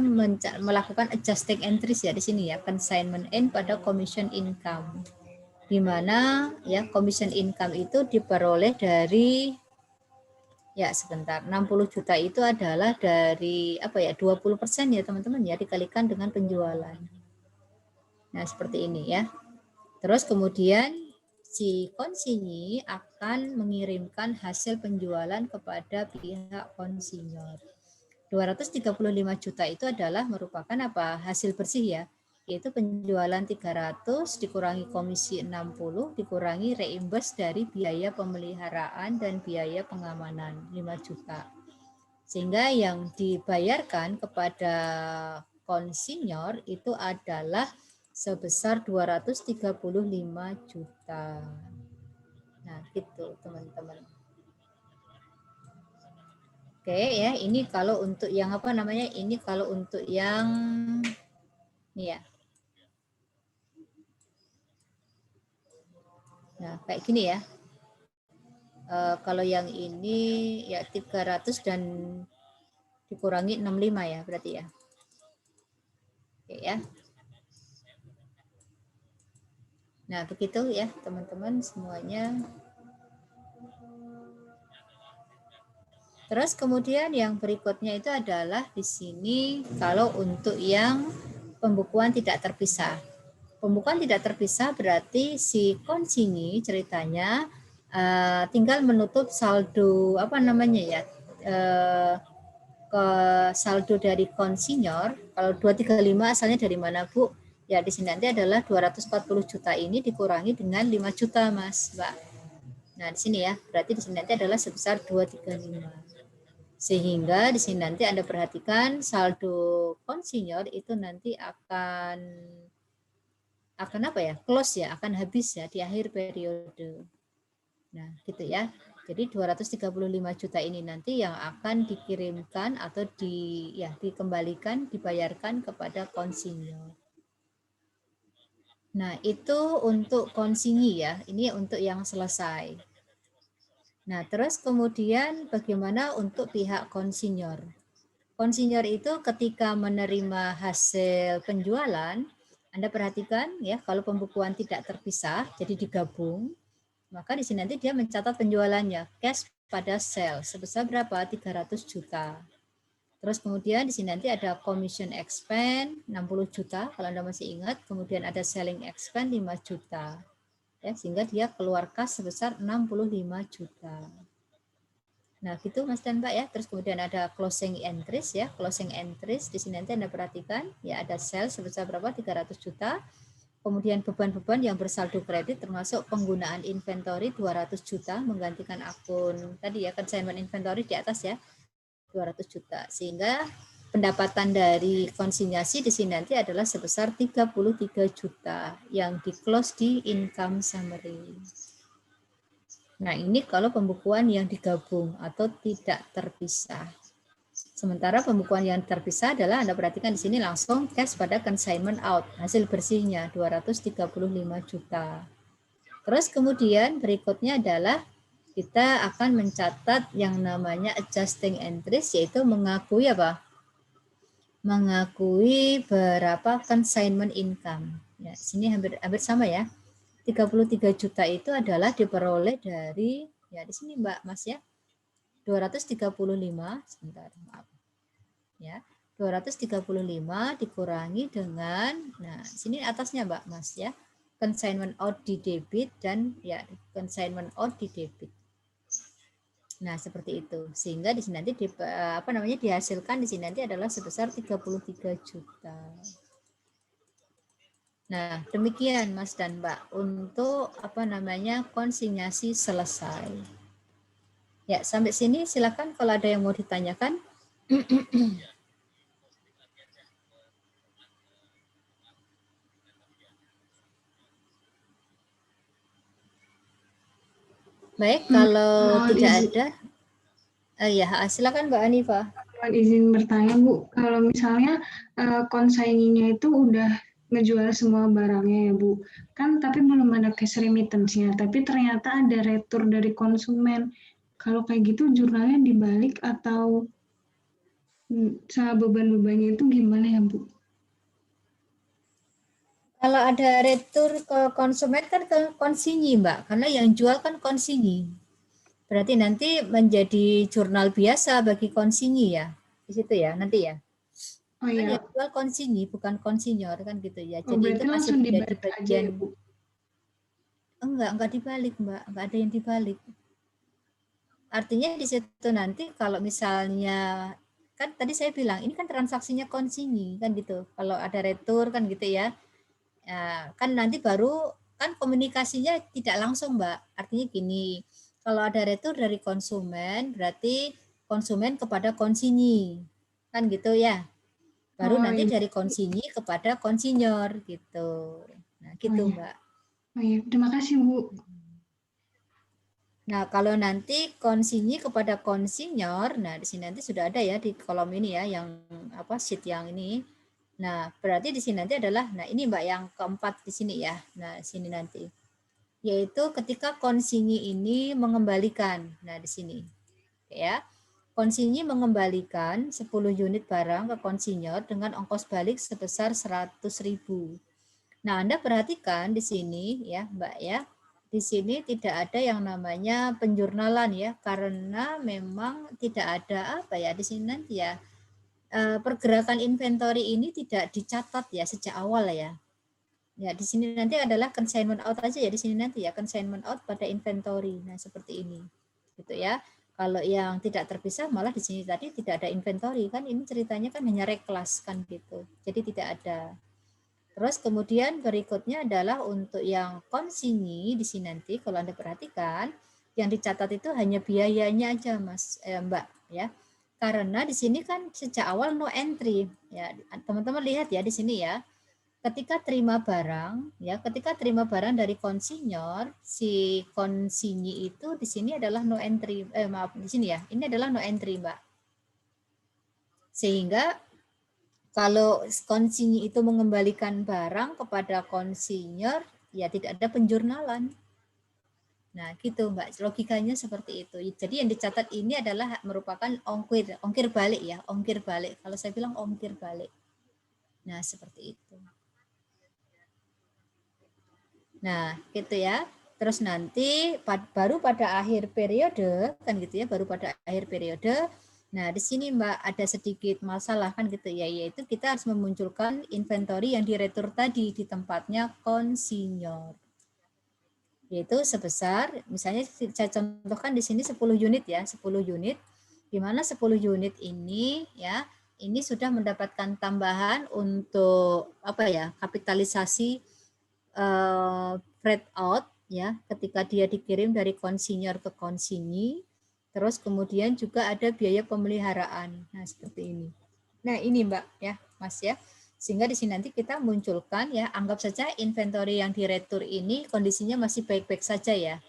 melakukan adjusting entries ya di sini ya, consignment in pada commission income, di mana ya commission income itu diperoleh dari ya sebentar 60 juta itu adalah dari apa ya 20% ya teman-teman ya dikalikan dengan penjualan. Nah seperti ini ya. Terus kemudian si konsinyi akan mengirimkan hasil penjualan kepada pihak konsinyor. 235 juta itu adalah merupakan apa? Hasil bersih ya, yaitu penjualan 300 dikurangi komisi 60 dikurangi reimburse dari biaya pemeliharaan dan biaya pengamanan 5 juta. Sehingga yang dibayarkan kepada konsinyor itu adalah sebesar 235 juta. Nah, gitu teman-teman. Oke ya, ini kalau untuk yang apa namanya? Ini kalau untuk yang ini ya. Nah, kayak gini ya. Kalau yang ini ya 300 dan dikurangi 65 ya berarti ya. Oke ya. Nah, begitu ya teman-teman semuanya. Terus kemudian yang berikutnya itu adalah di sini kalau untuk yang pembukuan tidak terpisah. Pembukuan tidak terpisah berarti si konsinyi ceritanya tinggal menutup saldo apa namanya ya ke saldo dari konsinyor. Kalau 235 asalnya dari mana Bu? Ya di sini nanti adalah 240 juta ini dikurangi dengan 5 juta Mas Mbak. Nah di sini ya berarti di sini nanti adalah sebesar 235. Sehingga di sini nanti Anda perhatikan saldo konsinyor itu nanti akan apa ya? Close ya, akan habis ya di akhir periode. Nah, gitu ya. Jadi 235 juta ini nanti yang akan dikirimkan atau dikembalikan, dibayarkan kepada konsinyor. Nah, itu untuk konsinyi ya. Ini untuk yang selesai. Nah, terus kemudian bagaimana untuk pihak konsinyor? Konsinyur itu ketika menerima hasil penjualan, Anda perhatikan ya, kalau pembukuan tidak terpisah, jadi digabung, maka di sini nanti dia mencatat penjualannya, cash pada sale sebesar berapa? 300 juta. Terus kemudian di sini nanti ada commission expense 60 juta, kalau Anda masih ingat, kemudian ada selling expense 5 juta. Ya, sehingga dia keluar kas sebesar 65 juta. Nah, gitu Mas dan Mbak ya. Terus kemudian ada closing entries ya. Closing entries di sini nanti Anda perhatikan ya, ada sales sebesar berapa? 300 juta. Kemudian beban-beban yang bersaldo kredit termasuk penggunaan inventory 200 juta menggantikan akun tadi ya, consignment inventory di atas ya. 200 juta. Sehingga pendapatan dari konsinyasi di sini nanti adalah sebesar 33 juta yang di-close di income summary. Nah, ini kalau pembukuan yang digabung atau tidak terpisah. Sementara pembukuan yang terpisah adalah Anda perhatikan di sini langsung cash pada consignment out, hasil bersihnya 235 juta. Terus kemudian berikutnya adalah kita akan mencatat yang namanya adjusting entries, yaitu mengakui apa? Mengakui berapa consignment income. Ya, sini hampir sama ya. 33 juta itu adalah diperoleh dari, ya di sini Mbak Mas ya, 235, sebentar maaf. Ya, 235 dikurangi dengan, nah sini atasnya Mbak Mas ya, consignment out di debit dan ya consignment out di debit. Nah, seperti itu. Sehingga di sini nanti dihasilkan di sini nanti adalah sebesar 33 juta. Nah, demikian Mas dan Mbak untuk konsinyasi selesai. Ya, sampai sini silakan kalau ada yang mau ditanyakan. Baik, kalau tidak ada, ya silakan Mbak Anifa. Izin bertanya Bu, kalau misalnya konsaininya itu udah ngejual semua barangnya ya Bu, kan tapi belum ada cash remittance-nya, tapi ternyata ada retur dari konsumen. Kalau kayak gitu jurnalnya dibalik atau sama beban-bebannya itu gimana ya Bu? Kalau ada retur ke konsumen kan ke konsinyi Mbak, karena yang jual kan konsinyi. Berarti nanti menjadi jurnal biasa bagi konsinyi ya, di situ ya nanti ya. Oh kan iya. yang jual konsinyi bukan konsinyor kan gitu ya. Oh, Jadi itu masih menjadi dibalik aja bagian. ya, Bu? Enggak dibalik Mbak, enggak ada yang dibalik. Artinya di situ nanti kalau misalnya kan tadi saya bilang ini kan transaksinya konsinyi kan gitu. Kalau ada retur kan gitu ya. Ya, kan nanti baru kan komunikasinya tidak langsung Mbak. Artinya gini, kalau ada retur dari konsumen berarti konsumen kepada konsinyi. Kan gitu ya. Baru nanti dari konsinyi kepada konsinyor gitu. Nah, gitu Mbak. Oh iya, terima kasih Bu. Nah, kalau nanti konsinyi kepada konsinyor, nah di sini nanti sudah ada ya di kolom ini ya yang sheet yang ini. Nah, berarti di sini nanti adalah ini Mbak yang keempat di sini ya. Nah, sini nanti. Yaitu ketika konsinyi ini mengembalikan. Nah, di sini. Ya. Konsinyi mengembalikan 10 unit barang ke konsinyor dengan ongkos balik sebesar 100.000. Nah, Anda perhatikan di sini ya, Mbak ya. Di sini tidak ada yang namanya penjurnalan ya, karena memang tidak ada di sini nanti ya. Pergerakan inventory ini tidak dicatat ya sejak awal ya. Ya, di sini nanti adalah consignment out aja ya di sini nanti ya, consignment out pada inventory. Nah, seperti ini. Gitu ya. Kalau yang tidak terpisah malah di sini tadi tidak ada inventory kan, ini ceritanya kan hanya reklas kan gitu. Jadi tidak ada. Terus kemudian berikutnya adalah untuk yang konsinyi di sini nanti kalau Anda perhatikan yang dicatat itu hanya biayanya aja Mbak ya. Karena di sini kan sejak awal no entry ya. Teman-teman lihat ya di sini ya. Ketika terima barang dari konsinyor, si konsinyi itu di sini adalah no entry di sini ya. Ini adalah no entry Mbak. Sehingga kalau konsinyi itu mengembalikan barang kepada konsinyor, ya tidak ada penjurnalan. Nah, gitu Mbak. Logikanya seperti itu. Jadi yang dicatat ini adalah merupakan ongkir balik ya, ongkir balik. Kalau saya bilang ongkir balik. Nah, seperti itu. Nah, gitu ya. Terus nanti baru pada akhir periode kan gitu ya, baru pada akhir periode. Nah, di sini Mbak ada sedikit masalah kan gitu ya, yaitu kita harus memunculkan inventory yang diretur tadi di tempatnya konsinyor. Yaitu sebesar, misalnya saya contohkan di sini 10 unit ya, 10 unit, di mana 10 unit ini ya, ini sudah mendapatkan tambahan untuk apa ya, kapitalisasi freight out ya, ketika dia dikirim dari konsinyor ke konsinyi, terus kemudian juga ada biaya pemeliharaan. Nah, seperti ini. Nah, ini Mbak ya, Mas ya. Sehingga di sini nanti kita munculkan ya, anggap saja inventory yang diretur ini kondisinya masih baik-baik saja ya.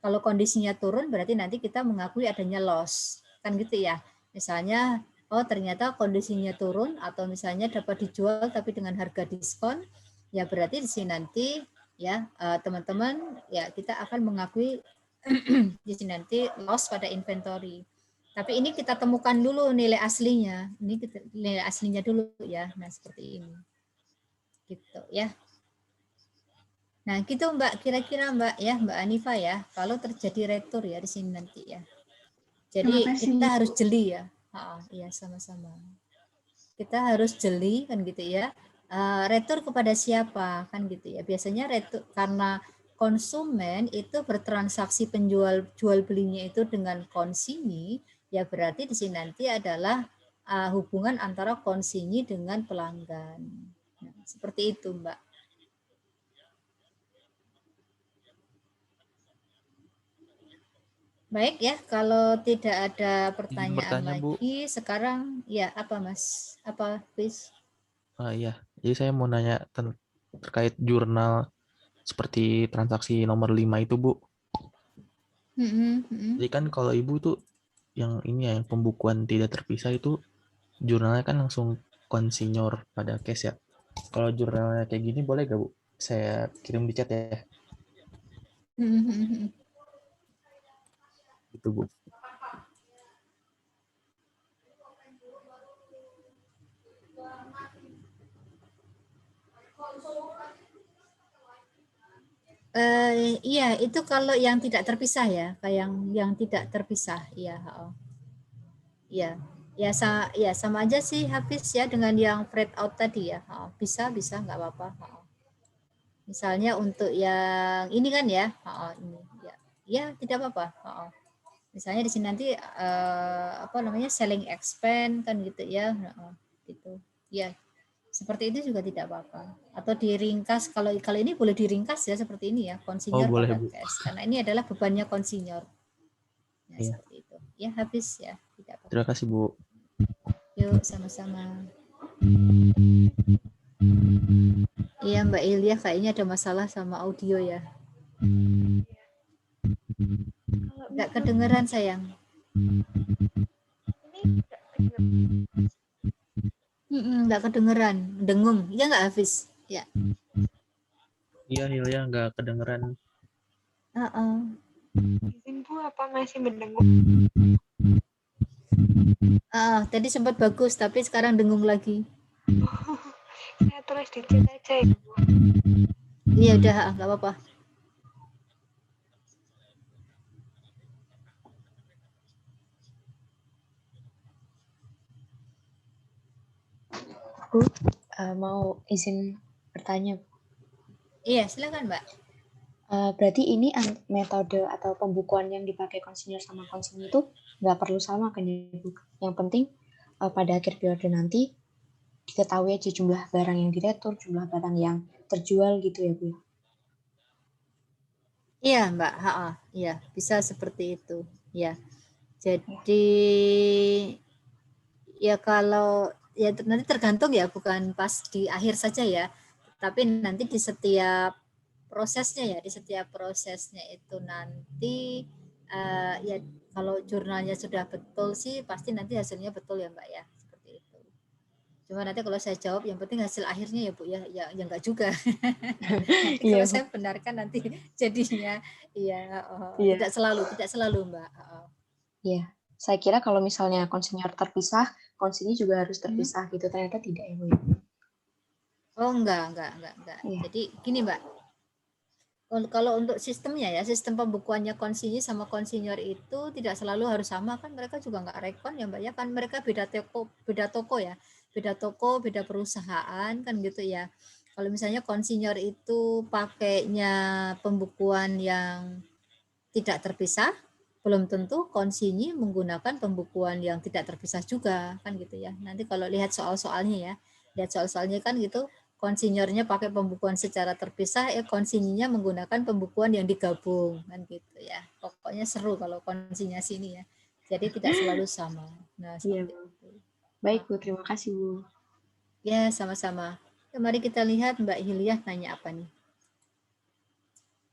Kalau kondisinya turun berarti nanti kita mengakui adanya loss. Kan gitu ya. Misalnya, oh ternyata kondisinya turun atau misalnya dapat dijual tapi dengan harga diskon, ya berarti di sini nanti ya teman-teman ya kita akan mengakui di sini nanti loss pada inventory. Tapi ini kita temukan dulu nilai aslinya. Ini nilai aslinya dulu ya. Nah, seperti ini. Gitu ya. Nah, gitu Mbak. Kira-kira Mbak ya, Mbak Anifa ya, kalau terjadi retur ya di sini nanti ya. Jadi kita harus jeli ya. Iya, sama-sama. Kita harus jeli kan gitu ya. Retur kepada siapa kan gitu ya. Biasanya retur karena konsumen itu bertransaksi penjual jual belinya itu dengan konsinyi, ya berarti di sini nanti adalah hubungan antara konsinyi dengan pelanggan. Nah, seperti itu, Mbak. Baik ya, kalau tidak ada pertanyaan lagi, Bu. Sekarang ya apa Mas? Apa, please? Iya, jadi saya mau nanya terkait jurnal seperti transaksi nomor 5 itu, Bu. Jadi kan kalau Ibu tuh yang ini ya, yang pembukuan tidak terpisah itu jurnalnya kan langsung konsinyor pada case ya. Kalau jurnalnya kayak gini boleh gak, Bu? Saya kirim di chat ya. Gitu, Bu. Iya, itu kalau yang tidak terpisah ya, kayak yang tidak terpisah, iya. Iya, ya sama aja sih habis ya dengan yang freight out tadi ya. Bisa nggak apa-apa. Misalnya untuk yang ini kan ya, ini ya tidak apa-apa. Misalnya di sini nanti apa namanya selling expense kan gitu ya, gitu. Ya, seperti itu juga tidak apa-apa. Atau diringkas kalau ini boleh diringkas ya seperti ini ya, konsinyor boleh, pada Bu. cash. Karena ini adalah bebannya konsinyor. Nah, Iya. seperti itu. Ya habis ya, tidak apa-apa. Terima kasih, Bu. Yuk sama-sama. Iya Mbak Ilya kayaknya ada masalah sama audio ya. Nggak kedengeran sayang. Nggak kedengeran, dengung. Iya nggak Hafiz? Ya. Iya Hilya nggak kedengeran. Izin Bu, apa masih mendengung? Tadi sempat bagus tapi sekarang dengung lagi. Saya tulis di chat aja ya Bu. Iya udah nggak apa-apa. Bu, mau izin bertanya. Iya, silakan Mbak. Berarti ini metode atau pembukuan yang dipakai konsinyor sama konsinyor itu nggak perlu sama kan ya Bu? Yang penting pada akhir periode nanti diketahui aja jumlah barang yang diretur, jumlah barang yang terjual gitu ya Bu? Iya Mbak, iya bisa seperti itu. Ya, jadi ya kalau ya nanti tergantung ya, bukan pas di akhir saja ya, tapi nanti di setiap prosesnya itu nanti ya kalau jurnalnya sudah betul sih pasti nanti hasilnya betul ya Mbak ya, seperti itu. Cuma nanti kalau saya jawab yang penting hasil akhirnya ya Bu ya enggak juga. Nanti Iya, kalau Bu. saya benarkan nanti jadinya Iya. tidak selalu Mbak. Iya. Saya kira kalau misalnya konsinyur terpisah, konsinyu juga harus terpisah gitu. Ternyata tidak ya, Bu. Oh, enggak. Iya. Jadi gini Mbak, kalau untuk sistemnya ya, sistem pembukuannya konsinyu sama konsinyur itu tidak selalu harus sama kan, mereka juga nggak rekon ya Mbak ya, kan mereka beda toko ya, beda toko, beda perusahaan kan gitu ya. Kalau misalnya konsinyur itu pakainya pembukuan yang tidak terpisah, belum tentu konsinyu menggunakan pembukuan yang tidak terpisah juga kan gitu ya. Nanti kalau lihat soal-soalnya ya, lihat soal-soalnya kan gitu, konsinyurnya pakai pembukuan secara terpisah, konsinyunya menggunakan pembukuan yang digabung kan gitu ya. Pokoknya seru kalau konsinyasi ini ya. Jadi tidak selalu sama. Nah, Iya, seperti Bu. itu. Baik, Bu. Terima kasih, Bu. Ya, sama-sama. Mari kita lihat Mbak Hilyah nanya apa nih.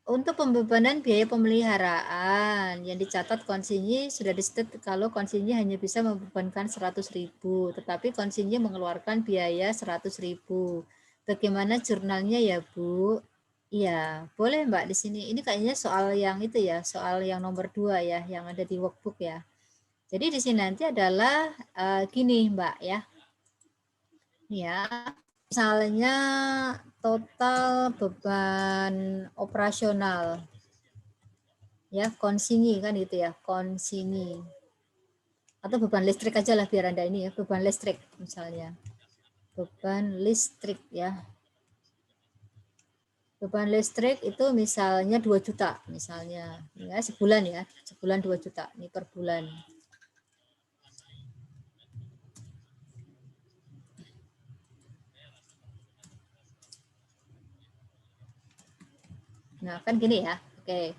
Untuk pembebanan biaya pemeliharaan yang dicatat konsinyu sudah di-state kalau konsinyu hanya bisa membebankan 100.000, tetapi konsinyu mengeluarkan biaya 100.000. Bagaimana jurnalnya ya, Bu? Iya, boleh Mbak di sini. Ini kayaknya soal yang itu ya, soal yang nomor 2 ya, yang ada di workbook ya. Jadi di sini nanti adalah gini Mbak ya. Ya, misalnya total beban operasional ya konsinyu kan gitu ya, konsinyu atau beban listrik aja lah biar Anda ini ya, beban listrik misalnya, beban listrik ya, beban listrik itu misalnya 2 juta misalnya ya, sebulan 2 juta ini per bulan. Nah kan gini ya, oke.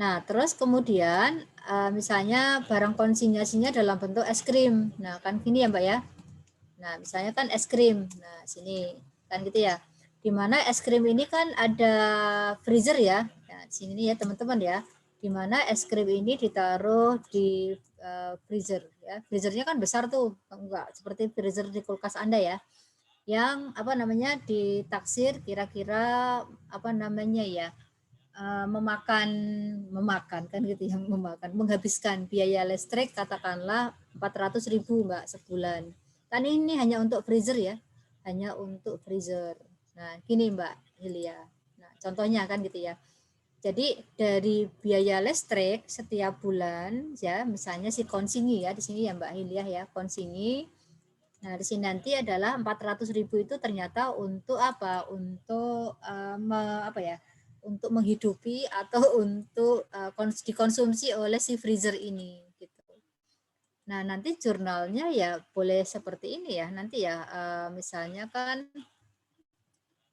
Nah, terus kemudian misalnya barang konsinyasinya dalam bentuk es krim. Nah, kan gini ya Mbak ya. Nah, misalnya kan es krim. Nah, sini kan gitu ya. Di mana es krim ini kan ada freezer ya. Nah, sini ya teman-teman ya. Di mana es krim ini ditaruh di freezer ya. Freezernya kan besar tuh, enggak seperti freezer di kulkas Anda ya. Yang apa namanya ditaksir kira-kira apa namanya ya? memakan kan gitu ya, menghabiskan biaya listrik katakanlah 400.000 Mbak sebulan. Kan ini hanya untuk freezer ya, hanya untuk freezer. Nah, gini Mbak Hilia. Nah, contohnya kan gitu ya. Jadi dari biaya listrik setiap bulan ya, misalnya si konsinyu ya di sini ya Mbak Hilia ya, konsinyu. Nah, di sini nanti adalah 400.000 itu ternyata untuk apa? Untuk apa ya? Untuk menghidupi atau untuk dikonsumsi oleh si freezer ini gitu. Nah, nanti jurnalnya ya boleh seperti ini ya. Nanti ya misalnya kan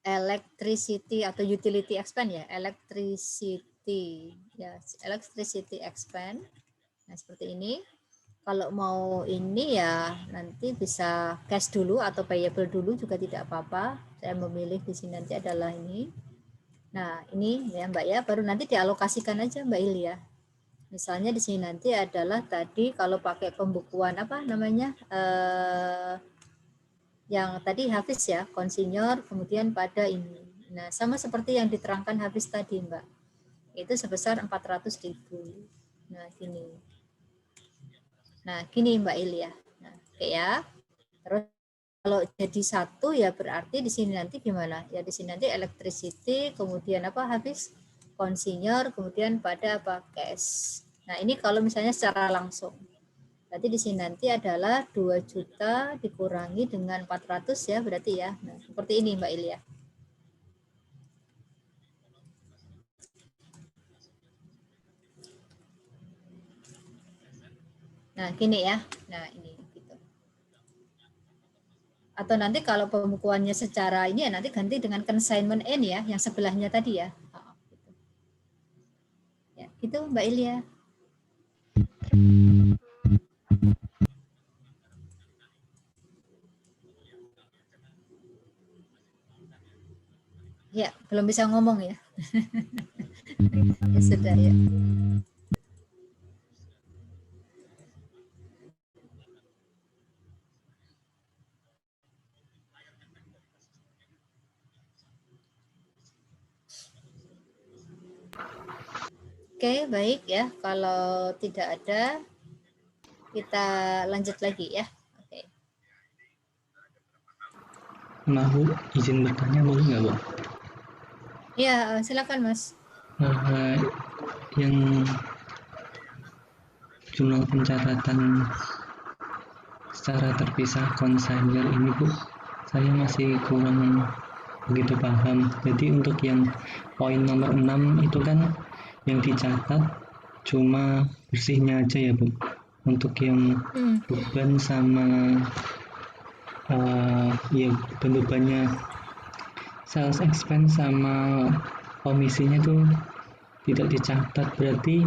electricity atau utility expense ya, electricity expense. Nah, seperti ini. Kalau mau ini ya nanti bisa cash dulu atau payable dulu juga tidak apa-apa. Saya memilih di sini nanti adalah ini. Nah, ini ya Mbak ya, baru nanti dialokasikan aja Mbak Ilya. Misalnya di sini nanti adalah tadi kalau pakai pembukuan apa namanya? Yang tadi Hafiz ya, konsinyur, kemudian pada ini. Nah, sama seperti yang diterangkan Hafiz tadi Mbak. Itu sebesar 400.000. Nah, gini. Nah, gini Mbak Ilya. Nah, oke ya. Terus kalau jadi satu ya berarti di sini nanti gimana? Ya di sini nanti electricity, kemudian apa habis konsinyur, kemudian pada apa cash. Nah, ini kalau misalnya secara langsung. Berarti di sini nanti adalah 2 juta dikurangi dengan 400 ya berarti ya. Nah, seperti ini Mbak Ilya. Nah, gini ya. Nah, ini gitu. Atau nanti kalau pembukuannya secara ini ya nanti ganti dengan consignment N ya, yang sebelahnya tadi ya. Gitu. Ya, gitu Mbak Ilya. Ya, belum bisa ngomong ya. Ya sudah ya. Oke, baik ya. Kalau tidak ada, kita lanjut lagi ya. Oke. Maaf Bu, izin bertanya boleh nggak Bu? Ya, silakan Mas. Yang jurnal pencatatan secara terpisah konsainer ini Bu, saya masih kurang begitu paham. Jadi untuk yang poin nomor 6 itu kan yang dicatat cuma bersihnya aja ya Bu. Untuk yang beban sama ya bebannya sales expense sama komisinya tuh tidak dicatat, berarti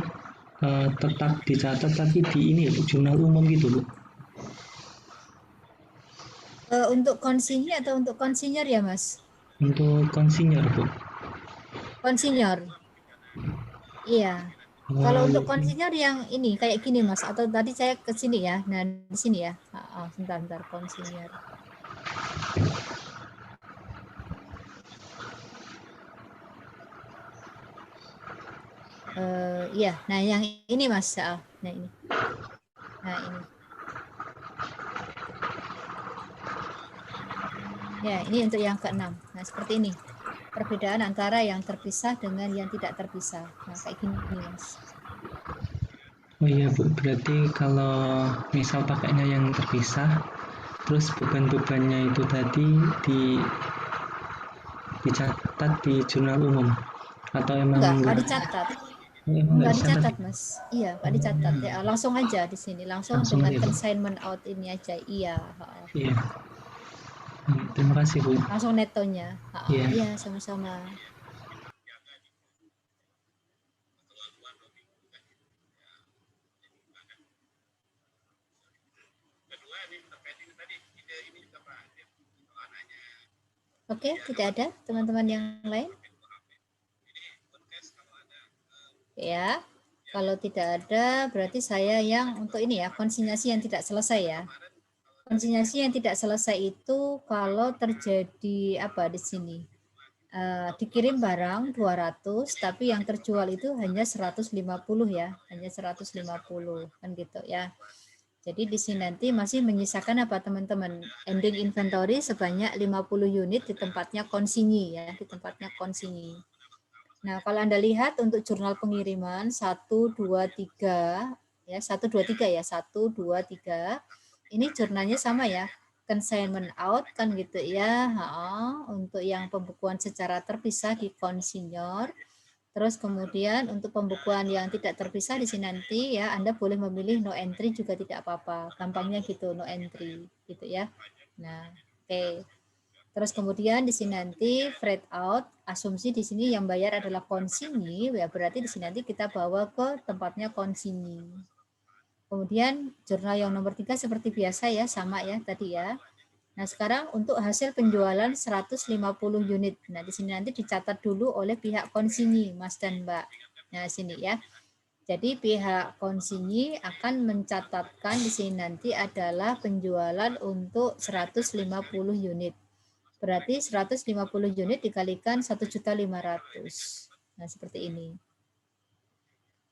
tetap dicatat tapi di ini ya Bu, jurnal umum gitu Bu. Untuk konsinyi atau untuk konsinyur ya Mas? Untuk konsinyur Bu. Konsinyur. Iya. Kalau untuk konsinyur yang ini kayak gini Mas, atau tadi saya ke sini ya. Nah, di sini ya. Sebentar konsinyur. Iya, nah yang ini Mas. Nah ini. Nah ini. Ya, ini untuk yang ke-6. Nah, seperti ini. Perbedaan antara yang terpisah dengan yang tidak terpisah. Nah, kayak gini Mas. Oh iya Bu, berarti kalau misal pakainya yang terpisah, terus beban-bebannya itu tadi dicatat di jurnal umum atau emang enggak dicatat. Enggak dicatat Mas. Iya, enggak dicatat ya. Langsung aja di sini, langsung dengan aja, consignment out ini aja. Iya. Iya. Terima kasih Bu. Langsung netonya. Iya, sama-sama. Oke, tidak ada teman-teman yang lain? Ya, kalau tidak ada berarti saya yang untuk ini ya, konsinyasi yang tidak selesai ya. Konsinyasi yang tidak selesai itu kalau terjadi apa di sini? Dikirim barang 200 tapi yang terjual itu hanya 150 ya, hanya 150 kan gitu ya. Jadi di sini nanti masih menyisakan apa teman-teman? Ending inventory sebanyak 50 unit di tempatnya konsinyi ya, di tempatnya konsinyi. Nah, kalau Anda lihat untuk jurnal pengiriman 1 2 3 ya, 1 2 3 ya, 1 2 3. Ini jurnalnya sama ya. Consignment out kan gitu ya. Untuk yang pembukuan secara terpisah di konsinyur. Terus kemudian untuk pembukuan yang tidak terpisah di sini nanti ya Anda boleh memilih no entry juga tidak apa-apa. Gampangnya gitu, no entry gitu ya. Nah, oke. Terus kemudian di sini nanti freight out, asumsi di sini yang bayar adalah konsinyi, ya berarti di sini nanti kita bawa ke tempatnya konsinyi. Kemudian jurnal yang nomor 3 seperti biasa ya, sama ya tadi ya. Nah, sekarang untuk hasil penjualan 150 unit. Nah, di sini nanti dicatat dulu oleh pihak konsinyi, Mas dan Mbak. Nah, sini ya. Jadi pihak konsinyi akan mencatatkan di sini nanti adalah penjualan untuk 150 unit. Berarti 150 unit dikalikan 1.500.000. Nah, seperti ini.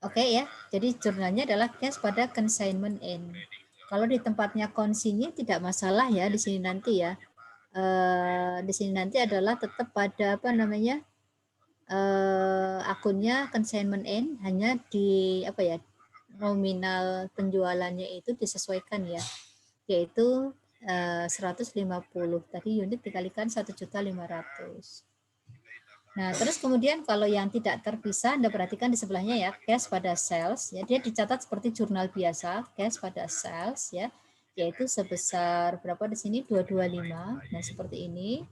Oke ya. Jadi jurnalnya adalah cash pada consignment end. Kalau di tempatnya konsinyi tidak masalah ya di sini nanti ya. Di sini nanti adalah tetap pada apa namanya? Akunnya consignment end, hanya di apa ya? Nominal penjualannya itu disesuaikan ya. Yaitu 150 tadi unit dikalikan 1.500.000. Nah, terus kemudian kalau yang tidak terpisah, Anda perhatikan di sebelahnya ya, cash pada sales, ya dia dicatat seperti jurnal biasa, cash pada sales ya, yaitu sebesar berapa di sini 225. Nah, seperti ini.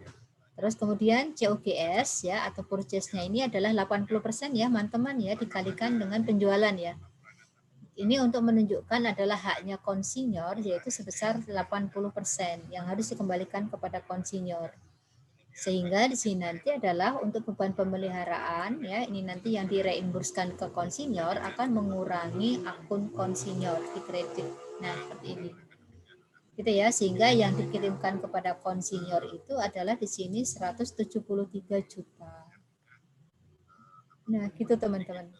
Terus kemudian COGS ya atau purchase-nya ini adalah 80% ya, teman-teman ya, dikalikan dengan penjualan ya. Ini untuk menunjukkan adalah haknya konsinyur yaitu sebesar 80% yang harus dikembalikan kepada konsinyur. Sehingga di sini nanti adalah untuk beban pemeliharaan ya, ini nanti yang direimburskan ke konsinyur akan mengurangi akun konsinyur di kredit. Nah, seperti ini. Gitu ya, sehingga yang dikirimkan kepada konsinyur itu adalah di sini 173 juta. Nah, gitu teman-teman.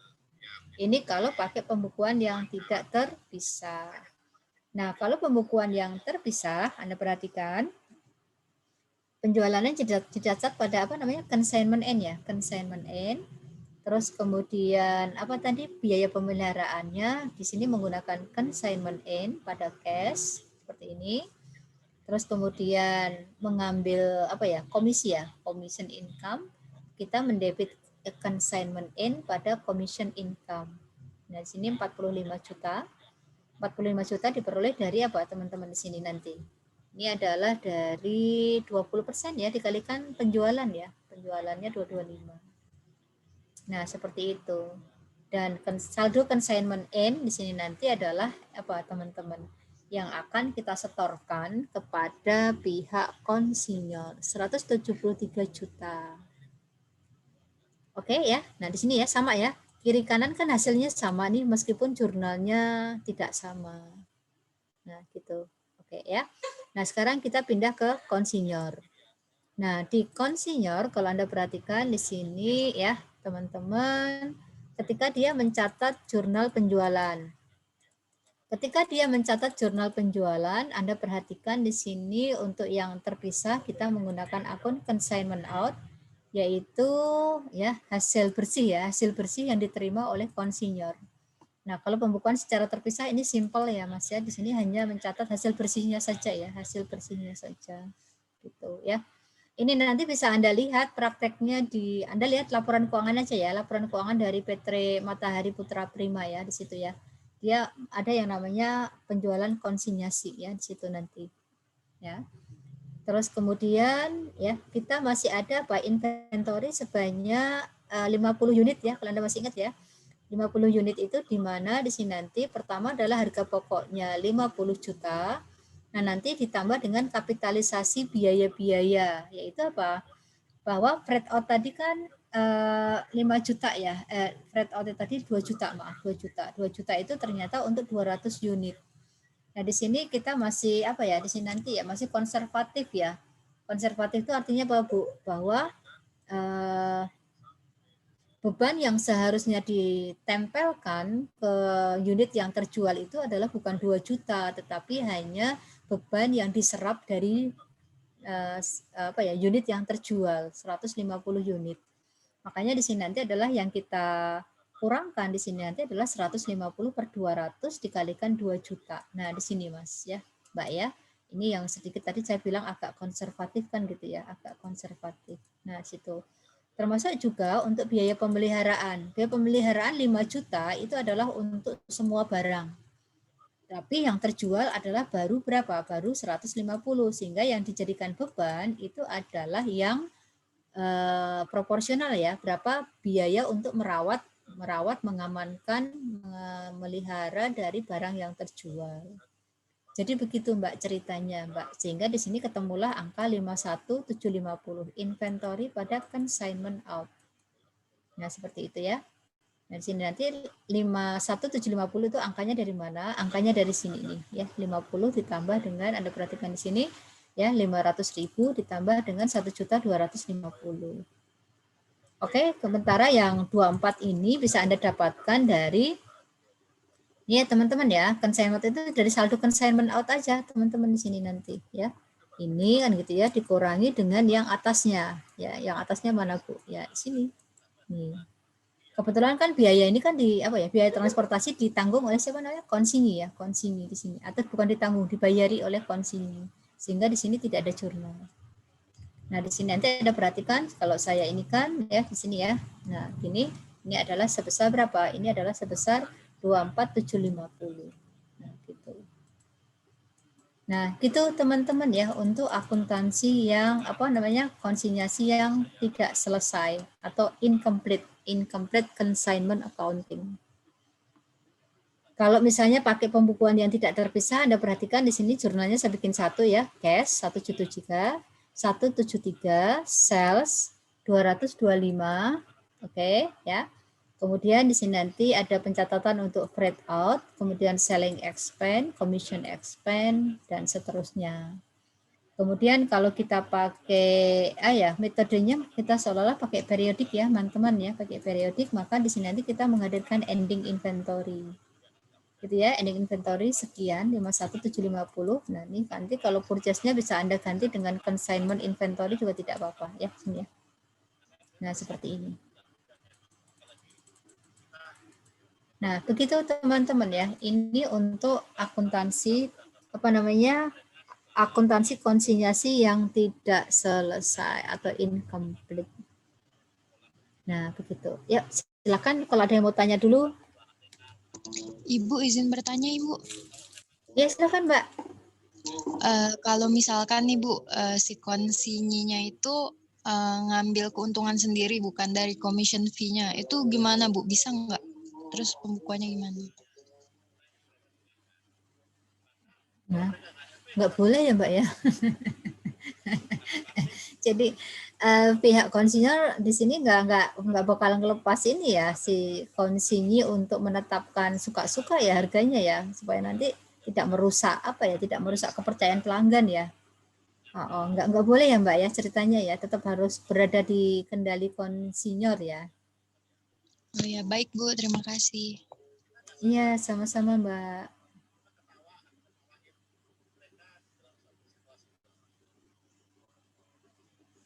Ini kalau pakai pembukuan yang tidak terpisah. Nah, kalau pembukuan yang terpisah, Anda perhatikan, penjualannya dicatat pada apa namanya? Consignment end ya, consignment end. Terus kemudian apa tadi? Biaya pemeliharaannya di sini menggunakan consignment end pada cash seperti ini. Terus kemudian mengambil apa ya? Komisi ya, commission income. Kita mendebit consignment end pada commission income. Nah, di sini 45 juta. 45 juta diperoleh dari apa teman-teman di sini nanti? Ini adalah dari 20% ya dikalikan penjualan ya. Penjualannya 225. Nah, seperti itu. Dan saldo consignment end di sini nanti adalah apa teman-teman? Yang akan kita setorkan kepada pihak konsinyor 173 juta. Oke ya. Nah, di sini ya sama ya. Kiri kanan kan hasilnya sama nih meskipun jurnalnya tidak sama. Nah, gitu. Oke ya. Nah, sekarang kita pindah ke konsinyor. Nah, di konsinyor kalau Anda perhatikan di sini ya, teman-teman, ketika dia mencatat jurnal penjualan. Ketika dia mencatat jurnal penjualan, Anda perhatikan di sini untuk yang terpisah kita menggunakan akun consignment out, yaitu ya hasil bersih ya, hasil bersih yang diterima oleh konsinyor. Nah, kalau pembukuan secara terpisah ini simpel ya Mas ya. Di sini hanya mencatat hasil bersihnya saja ya, hasil bersihnya saja. Gitu ya. Ini nanti bisa Anda lihat prakteknya di Anda lihat laporan keuangan aja ya, laporan keuangan dari PT Matahari Putra Prima ya di situ ya. Dia ada yang namanya penjualan konsinyasi ya di situ nanti. Ya. Terus kemudian ya kita masih ada Pak inventory sebanyak 50 unit ya kalau Anda masih ingat ya. 50 unit itu di mana di sini nanti pertama adalah harga pokoknya 50 juta. Nah, nanti ditambah dengan kapitalisasi biaya-biaya yaitu apa? Bahwa freight out tadi kan 5 juta ya. Freight out tadi 2 juta, maaf 2 juta. 2 juta itu ternyata untuk 200 unit. Nah, di sini kita masih apa ya? Di sini nanti ya masih konservatif ya. Konservatif itu artinya apa, Bu? Bahwa beban yang seharusnya ditempelkan ke unit yang terjual itu adalah bukan 2 juta, tetapi hanya beban yang diserap dari apa ya, unit yang terjual, 150 unit. Makanya di sini nanti adalah yang kita kurangkan di sini nanti adalah 150 per 200 dikalikan 2 juta. Nah, di sini Mas ya, Mbak ya. Ini yang sedikit tadi saya bilang agak konservatif kan gitu ya, agak konservatif. Nah, situ. Termasuk juga untuk biaya pemeliharaan. Biaya pemeliharaan 5 juta itu adalah untuk semua barang. Tapi yang terjual adalah baru berapa? Baru 150. Sehingga yang dijadikan beban itu adalah yang proporsional ya. Berapa biaya untuk merawat, mengamankan, memelihara dari barang yang terjual. Jadi begitu Mbak ceritanya Mbak. Sehingga di sini ketemulah angka 51750 inventory pada consignment out. Nah, seperti itu ya. Nah, di sini nanti 51750 itu angkanya dari mana? Angkanya dari sini nih ya. 50 ditambah dengan Anda perhatikan di sini ya 500.000 ditambah dengan 1.250.000. Oke, sementara yang 24 ini bisa Anda dapatkan dari ya teman-teman ya, consignment itu dari saldo consignment out aja teman-teman di sini nanti ya. Ini kan gitu ya dikurangi dengan yang atasnya ya. Yang atasnya mana Bu? Ya di sini. Nih. Kebetulan kan biaya ini kan di apa ya? Biaya transportasi ditanggung oleh siapa namanya? Konsinyi ya, konsinyi di sini. Atau bukan ditanggung, dibayari oleh konsinyi. Sehingga di sini tidak ada jurnal. Nah, di sini nanti Anda perhatikan kalau saya ini kan ya di sini ya. Nah, ini adalah sebesar berapa? Ini adalah sebesar 24750. Nah, gitu. Nah, gitu teman-teman ya untuk akuntansi yang apa namanya? Konsinyasi yang tidak selesai atau incomplete consignment accounting. Kalau misalnya pakai pembukuan yang tidak terpisah, Anda perhatikan di sini jurnalnya saya bikin satu ya, cash 173, 173, sales 225, oke ya. Kemudian di sini nanti ada pencatatan untuk freight out, kemudian selling expense, commission expense, dan seterusnya. Kemudian kalau kita pakai metodenya kita seolah-olah pakai periodik ya, teman-teman ya, pakai periodik, maka di sini nanti kita menghadirkan ending inventory. Gitu ya, ending inventory sekian 51750. Nah, ini nanti kalau purchase-nya bisa Anda ganti dengan consignment inventory juga tidak apa-apa ya, sini ya. Nah, seperti ini. Nah, begitu teman-teman ya. Ini untuk akuntansi akuntansi konsinyasi yang tidak selesai atau incomplete. Nah, begitu. Ya, silakan kalau ada yang mau tanya dulu. Ibu izin bertanya, Ibu. Ya, silakan, Mbak. Kalau misalkan nih, Bu, si konsinyinya itu ngambil keuntungan sendiri bukan dari commission fee-nya, itu gimana, Bu? Bisa nggak? Terus pembukuannya gimana? Nah, nggak boleh ya, Mbak ya. Jadi pihak konsinyur di sini nggak bakal ngelepas ini ya, si konsinyi untuk menetapkan suka-suka ya harganya ya, supaya nanti tidak merusak tidak merusak kepercayaan pelanggan ya. Nggak boleh ya Mbak ya ceritanya ya, tetap harus berada di kendali konsinyur ya. Oh ya, baik Bu, terima kasih. Iya, sama-sama Mbak.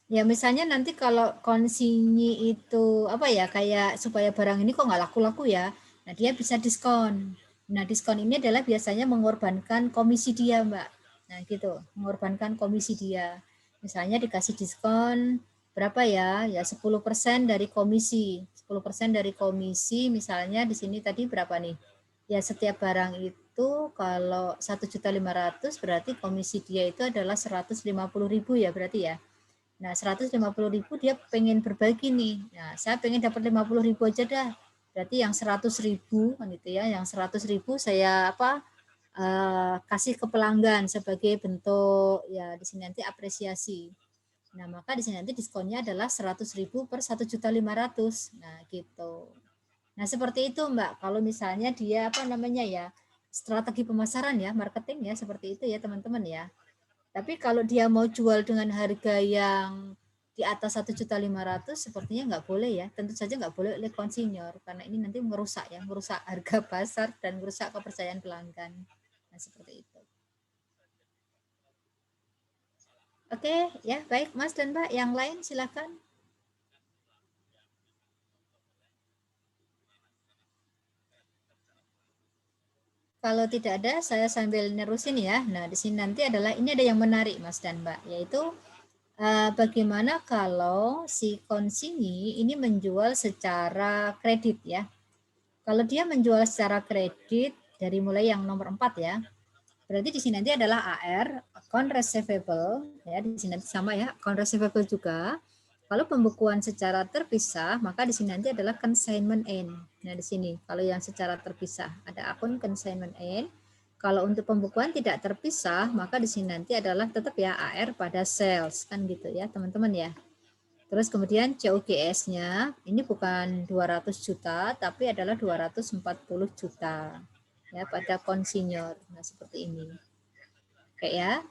Ya misalnya nanti kalau konsinyi itu kayak supaya barang ini kok nggak laku-laku ya, nah dia bisa diskon. Nah diskon ini adalah biasanya mengorbankan komisi dia Mbak. Nah gitu, mengorbankan komisi dia. Misalnya dikasih diskon berapa ya? Ya 10% dari komisi. 10% dari komisi misalnya di sini tadi berapa nih? Ya setiap barang itu kalau 1.500.000 berarti komisi dia itu adalah 150.000 ya berarti ya. Nah, 150.000 dia pengen berbagi nih. Nah, saya pengen dapat 50.000 aja dah. Berarti yang 100.000 kan gitu ya. Yang 100.000 saya kasih ke pelanggan sebagai bentuk ya di sini nanti apresiasi. Nah, maka di sini nanti diskonnya adalah 100.000 per 1.500.000. Nah, gitu. Nah, seperti itu, Mbak. Kalau misalnya dia strategi pemasaran ya, marketing ya, seperti itu ya, teman-teman ya. Tapi kalau dia mau jual dengan harga yang di atas 1.500.000 sepertinya nggak boleh ya. Tentu saja nggak boleh oleh konsinyur karena ini nanti merusak harga pasar dan merusak kepercayaan pelanggan. Nah, seperti itu. Oke, ya baik Mas dan Mbak. Yang lain silakan. Kalau tidak ada, saya sambil nerusin ya. Nah, di sini nanti ini ada yang menarik Mas dan Mbak, yaitu bagaimana kalau si konsinyi ini menjual secara kredit ya. Kalau dia menjual secara kredit dari mulai yang nomor 4 ya. Berarti di sini nanti adalah AR, account receivable ya, di sini nanti sama ya, account receivable juga. Kalau pembukuan secara terpisah, maka di sini nanti adalah consignment end. Nah, di sini kalau yang secara terpisah ada akun consignment end. Kalau untuk pembukuan tidak terpisah, maka di sini nanti adalah tetap ya AR pada sales kan gitu ya, teman-teman ya. Terus kemudian COGS-nya ini bukan 200 juta tapi adalah 240 juta ya pada konsinyur. Nah, seperti ini. Oke ya.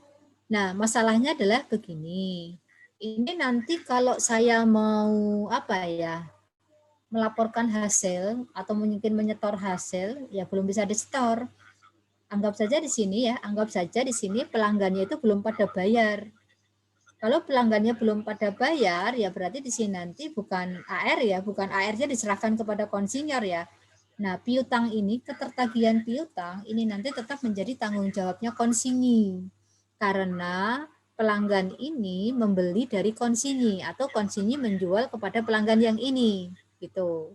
Nah, masalahnya adalah begini. Ini nanti kalau saya mau melaporkan hasil atau mungkin menyetor hasil, ya belum bisa disetor. Anggap saja di sini pelanggannya itu belum pada bayar. Kalau pelanggannya belum pada bayar, ya berarti di sini nanti bukan AR ya, bukan AR-nya diserahkan kepada konsinyur ya. Nah, piutang ini, ketertagihan piutang ini nanti tetap menjadi tanggung jawabnya konsinyi. Karena pelanggan ini membeli dari konsinyi atau konsinyi menjual kepada pelanggan yang ini gitu.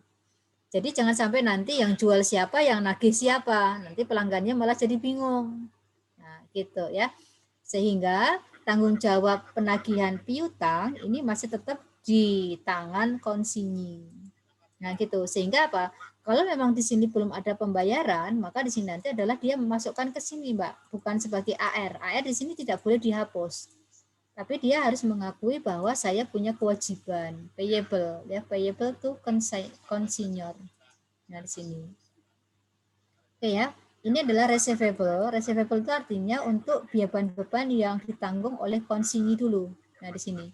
Jadi jangan sampai nanti yang jual siapa, yang nagih siapa, nanti pelanggannya malah jadi bingung. Nah, gitu ya. Sehingga tanggung jawab penagihan piutang ini masih tetap di tangan konsinyi. Nah, gitu. Sehingga apa? Kalau memang di sini belum ada pembayaran, maka di sini nanti adalah dia memasukkan ke sini, Mbak, bukan sebagai AR. AR di sini tidak boleh dihapus. Tapi dia harus mengakui bahwa saya punya kewajiban payable, ya, payable to consignor. Nah, di sini. Oke ya. Ini adalah receivable. Receivable itu artinya untuk beban-beban yang ditanggung oleh konsinyi dulu. Nah, di sini.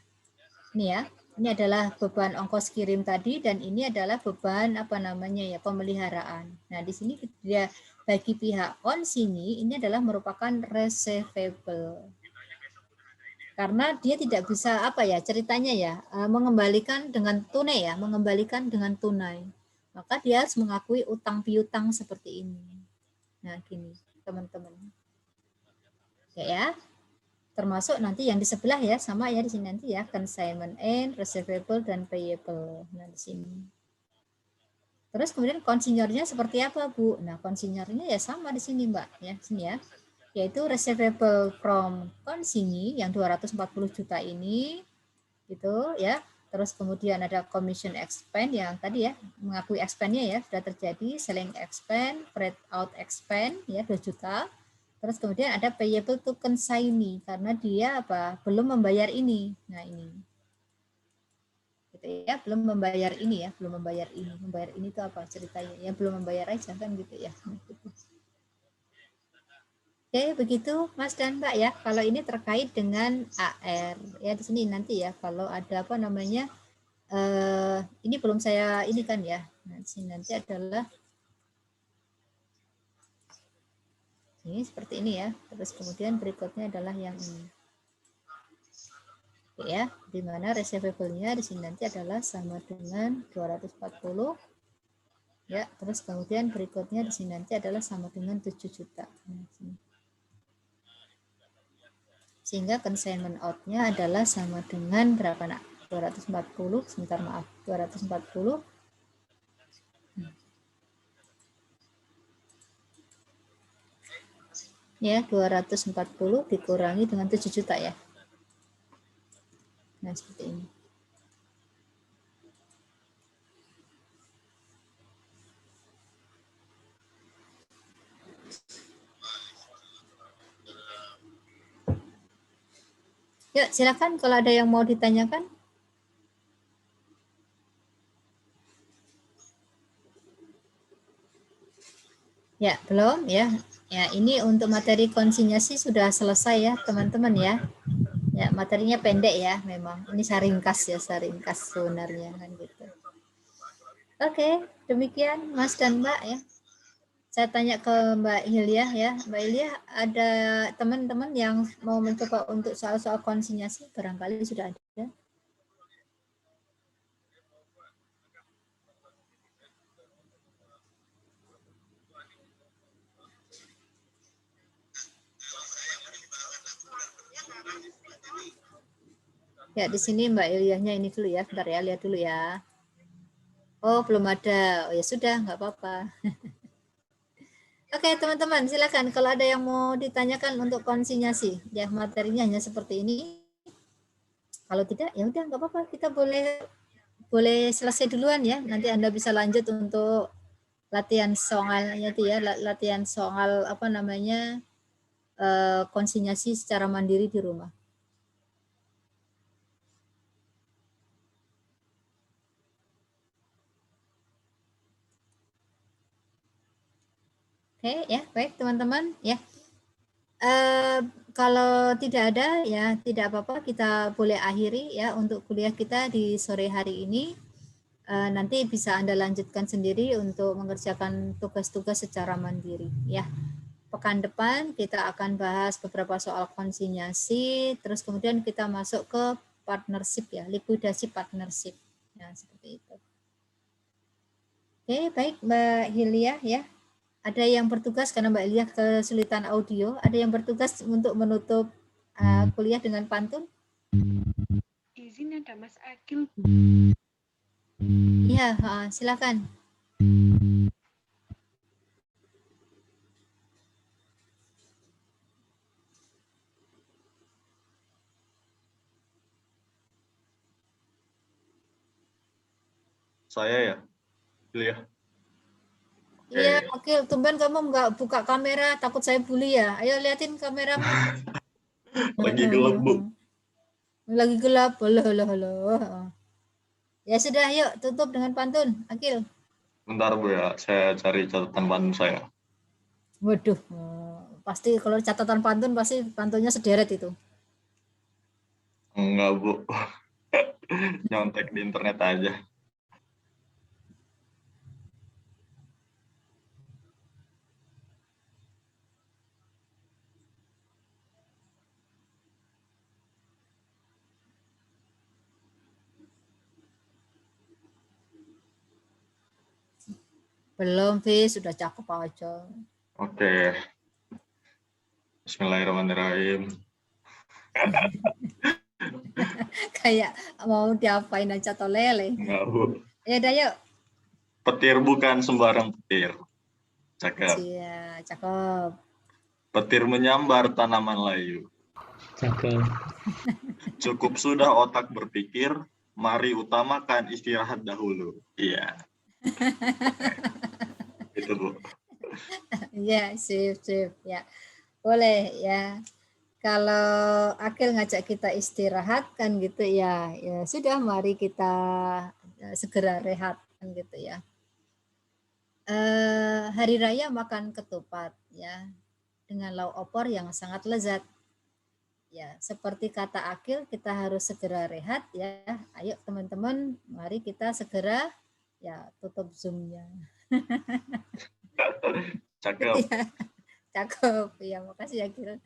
Ini ya. Ini adalah beban ongkos kirim tadi dan ini adalah beban apa namanya ya, pemeliharaan. Nah, di sini dia bagi pihak konsinyi ini adalah merupakan receivable. Karena dia tidak bisa apa ya, ceritanya ya, mengembalikan dengan tunai ya, mengembalikan dengan tunai. Maka dia harus mengakui utang piutang seperti ini. Nah, gini, teman-teman. Ya. Termasuk nanti yang di sebelah ya, sama ya di sini nanti ya, consignment end, receivable dan payable. Nah, di sini. Terus kemudian konsinyornya seperti apa, Bu? Nah, konsinyornya ya sama di sini, Mbak, ya, sini ya. Yaitu receivable from konsinyi yang 240 juta ini gitu ya. Terus kemudian ada commission expense yang tadi ya, mengakui expense-nya ya sudah terjadi, selling expense, freight out expense ya 2 juta. Terus kemudian ada payable to consignee karena dia apa? Belum membayar ini. Nah, ini. Gitu ya, belum membayar ini ya, belum membayar ini. Membayar ini itu apa ceritanya? Ya belum membayar aja kan gitu ya. Oke, begitu Mas dan Mbak ya. Kalau ini terkait dengan AR ya di sini nanti ya kalau ada apa namanya ini belum saya ini kan ya. Nah, di sini nanti adalah ini seperti ini ya. Terus kemudian berikutnya adalah yang ini. Oke ya, di mana receivable-nya di sini nanti adalah sama dengan 240. Ya, terus kemudian berikutnya di sini nanti adalah sama dengan 7 juta. Nah, sini. Sehingga consignment out-nya adalah sama dengan berapa nak? 240, sebentar maaf, 240. Ya, 240 dikurangi dengan 7 juta ya. Nah, seperti ini. Yuk, silakan kalau ada yang mau ditanyakan. Ya, belum ya. Ya, ini untuk materi konsinyasi sudah selesai ya, teman-teman ya. Ya, materinya pendek ya memang. Ini saringkas ya, saringkas sebenarnya kan gitu. Oke, demikian Mas dan Mbak ya. Saya tanya ke Mbak Hilya ya. Mbak Hilya, ada teman-teman yang mau mencoba untuk soal-soal konsinyasi barangkali sudah ada. Ya, di sini Mbak Ilyahnya ini dulu ya. Bentar ya, lihat dulu ya. Oh, belum ada. Oh, ya sudah, nggak apa-apa. Oke, teman-teman, silakan kalau ada yang mau ditanyakan untuk konsinyasi. Ya, materinya hanya seperti ini. Kalau tidak, ya udah nggak apa-apa. Kita boleh selesai duluan ya. Nanti Anda bisa lanjut untuk latihan soalnya itu ya, latihan soal apa namanya konsinyasi secara mandiri di rumah. Oke ya, baik teman-teman ya. Kalau tidak ada ya tidak apa-apa, kita boleh akhiri ya untuk kuliah kita di sore hari ini. Nanti bisa Anda lanjutkan sendiri untuk mengerjakan tugas-tugas secara mandiri ya. Pekan depan kita akan bahas beberapa soal konsinyasi, terus kemudian kita masuk ke partnership ya, likuidasi partnership. Nah, seperti itu. Oke, baik Mbak Hilya ya. Ada yang bertugas karena Mbak Hilya kesulitan audio, ada yang bertugas untuk menutup kuliah dengan pantun? Izin ada Mas Akil. Iya, silakan. Saya ya, Hilya. Iya, oke. Tumben kamu nggak buka kamera, takut saya bully ya. Ayo liatin kameramu. Lagi gelap, Bu. Lagi gelap. Halo. Ya sudah, yuk tutup dengan pantun, Akil. Bentar, Bu ya, saya cari catatan pantun saya. Waduh, pasti kalau catatan pantun pasti pantunnya sederet itu. Enggak, Bu. Nyontek di internet aja. Belum, Fis, sudah cakep aja. Oke. Bismillahirrahmanirrahim. Kayak mau diapain aja atau lele. Enggak, Bu. Ya udah yuk. Petir bukan sembarang petir. Cakep. Iya, cakep. Petir menyambar tanaman layu. Cakep. Cukup sudah otak berpikir, mari utamakan istirahat dahulu. Iya. Itu, Bu. Iya, sip. Ya, boleh ya. Kalau Akil ngajak kita istirahat kan gitu ya, ya sudah mari kita segera rehat kan gitu ya. Hari raya makan ketupat ya dengan lauk opor yang sangat lezat. Ya, seperti kata Akil, kita harus segera rehat ya. Ayo teman-teman, mari kita segera ya tutup Zoom-nya. Cakep. Ya, cakep. Ya, makasih Akil.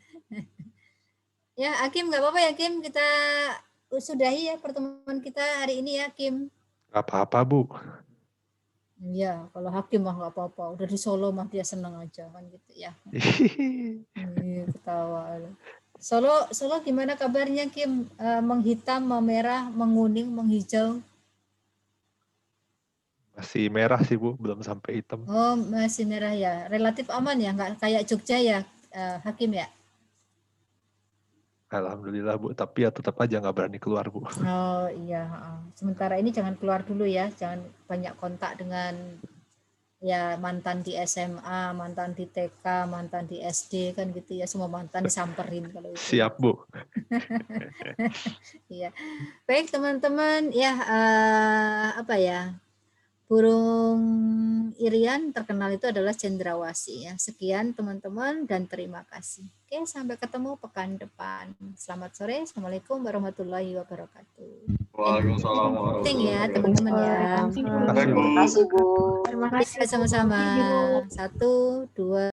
Ya, Hakim nggak apa-apa ya, Kim. Kita sudahi ya pertemuan kita hari ini ya, Kim. Nggak apa-apa, Bu. Ya, kalau Hakim mah nggak apa-apa. Udah di Solo mah dia senang aja kan gitu ya. Ketawa. Solo gimana kabarnya, Kim? Menghitam, memerah, menguning, menghijau? Masih merah sih, Bu. Belum sampai hitam. Oh, masih merah ya. Relatif aman ya, nggak kayak Jogja ya, Hakim ya? Alhamdulillah, Bu. Tapi ya tetap aja nggak berani keluar, Bu. Oh iya. Sementara ini jangan keluar dulu ya. Jangan banyak kontak dengan ya mantan di SMA, mantan di TK, mantan di SD kan gitu ya. Semua mantan disamperin kalau itu. Siap, Bu. Iya. Baik teman-teman, ya apa ya? Burung Irian terkenal itu adalah cendrawasih ya. Sekian teman-teman dan terima kasih. Oke, sampai ketemu pekan depan. Selamat sore. Assalamualaikum warahmatullahi wabarakatuh. Waalaikumsalam Penting ya teman-teman ya. Terima kasih, Bu. Terima kasih sama-sama. 1, 2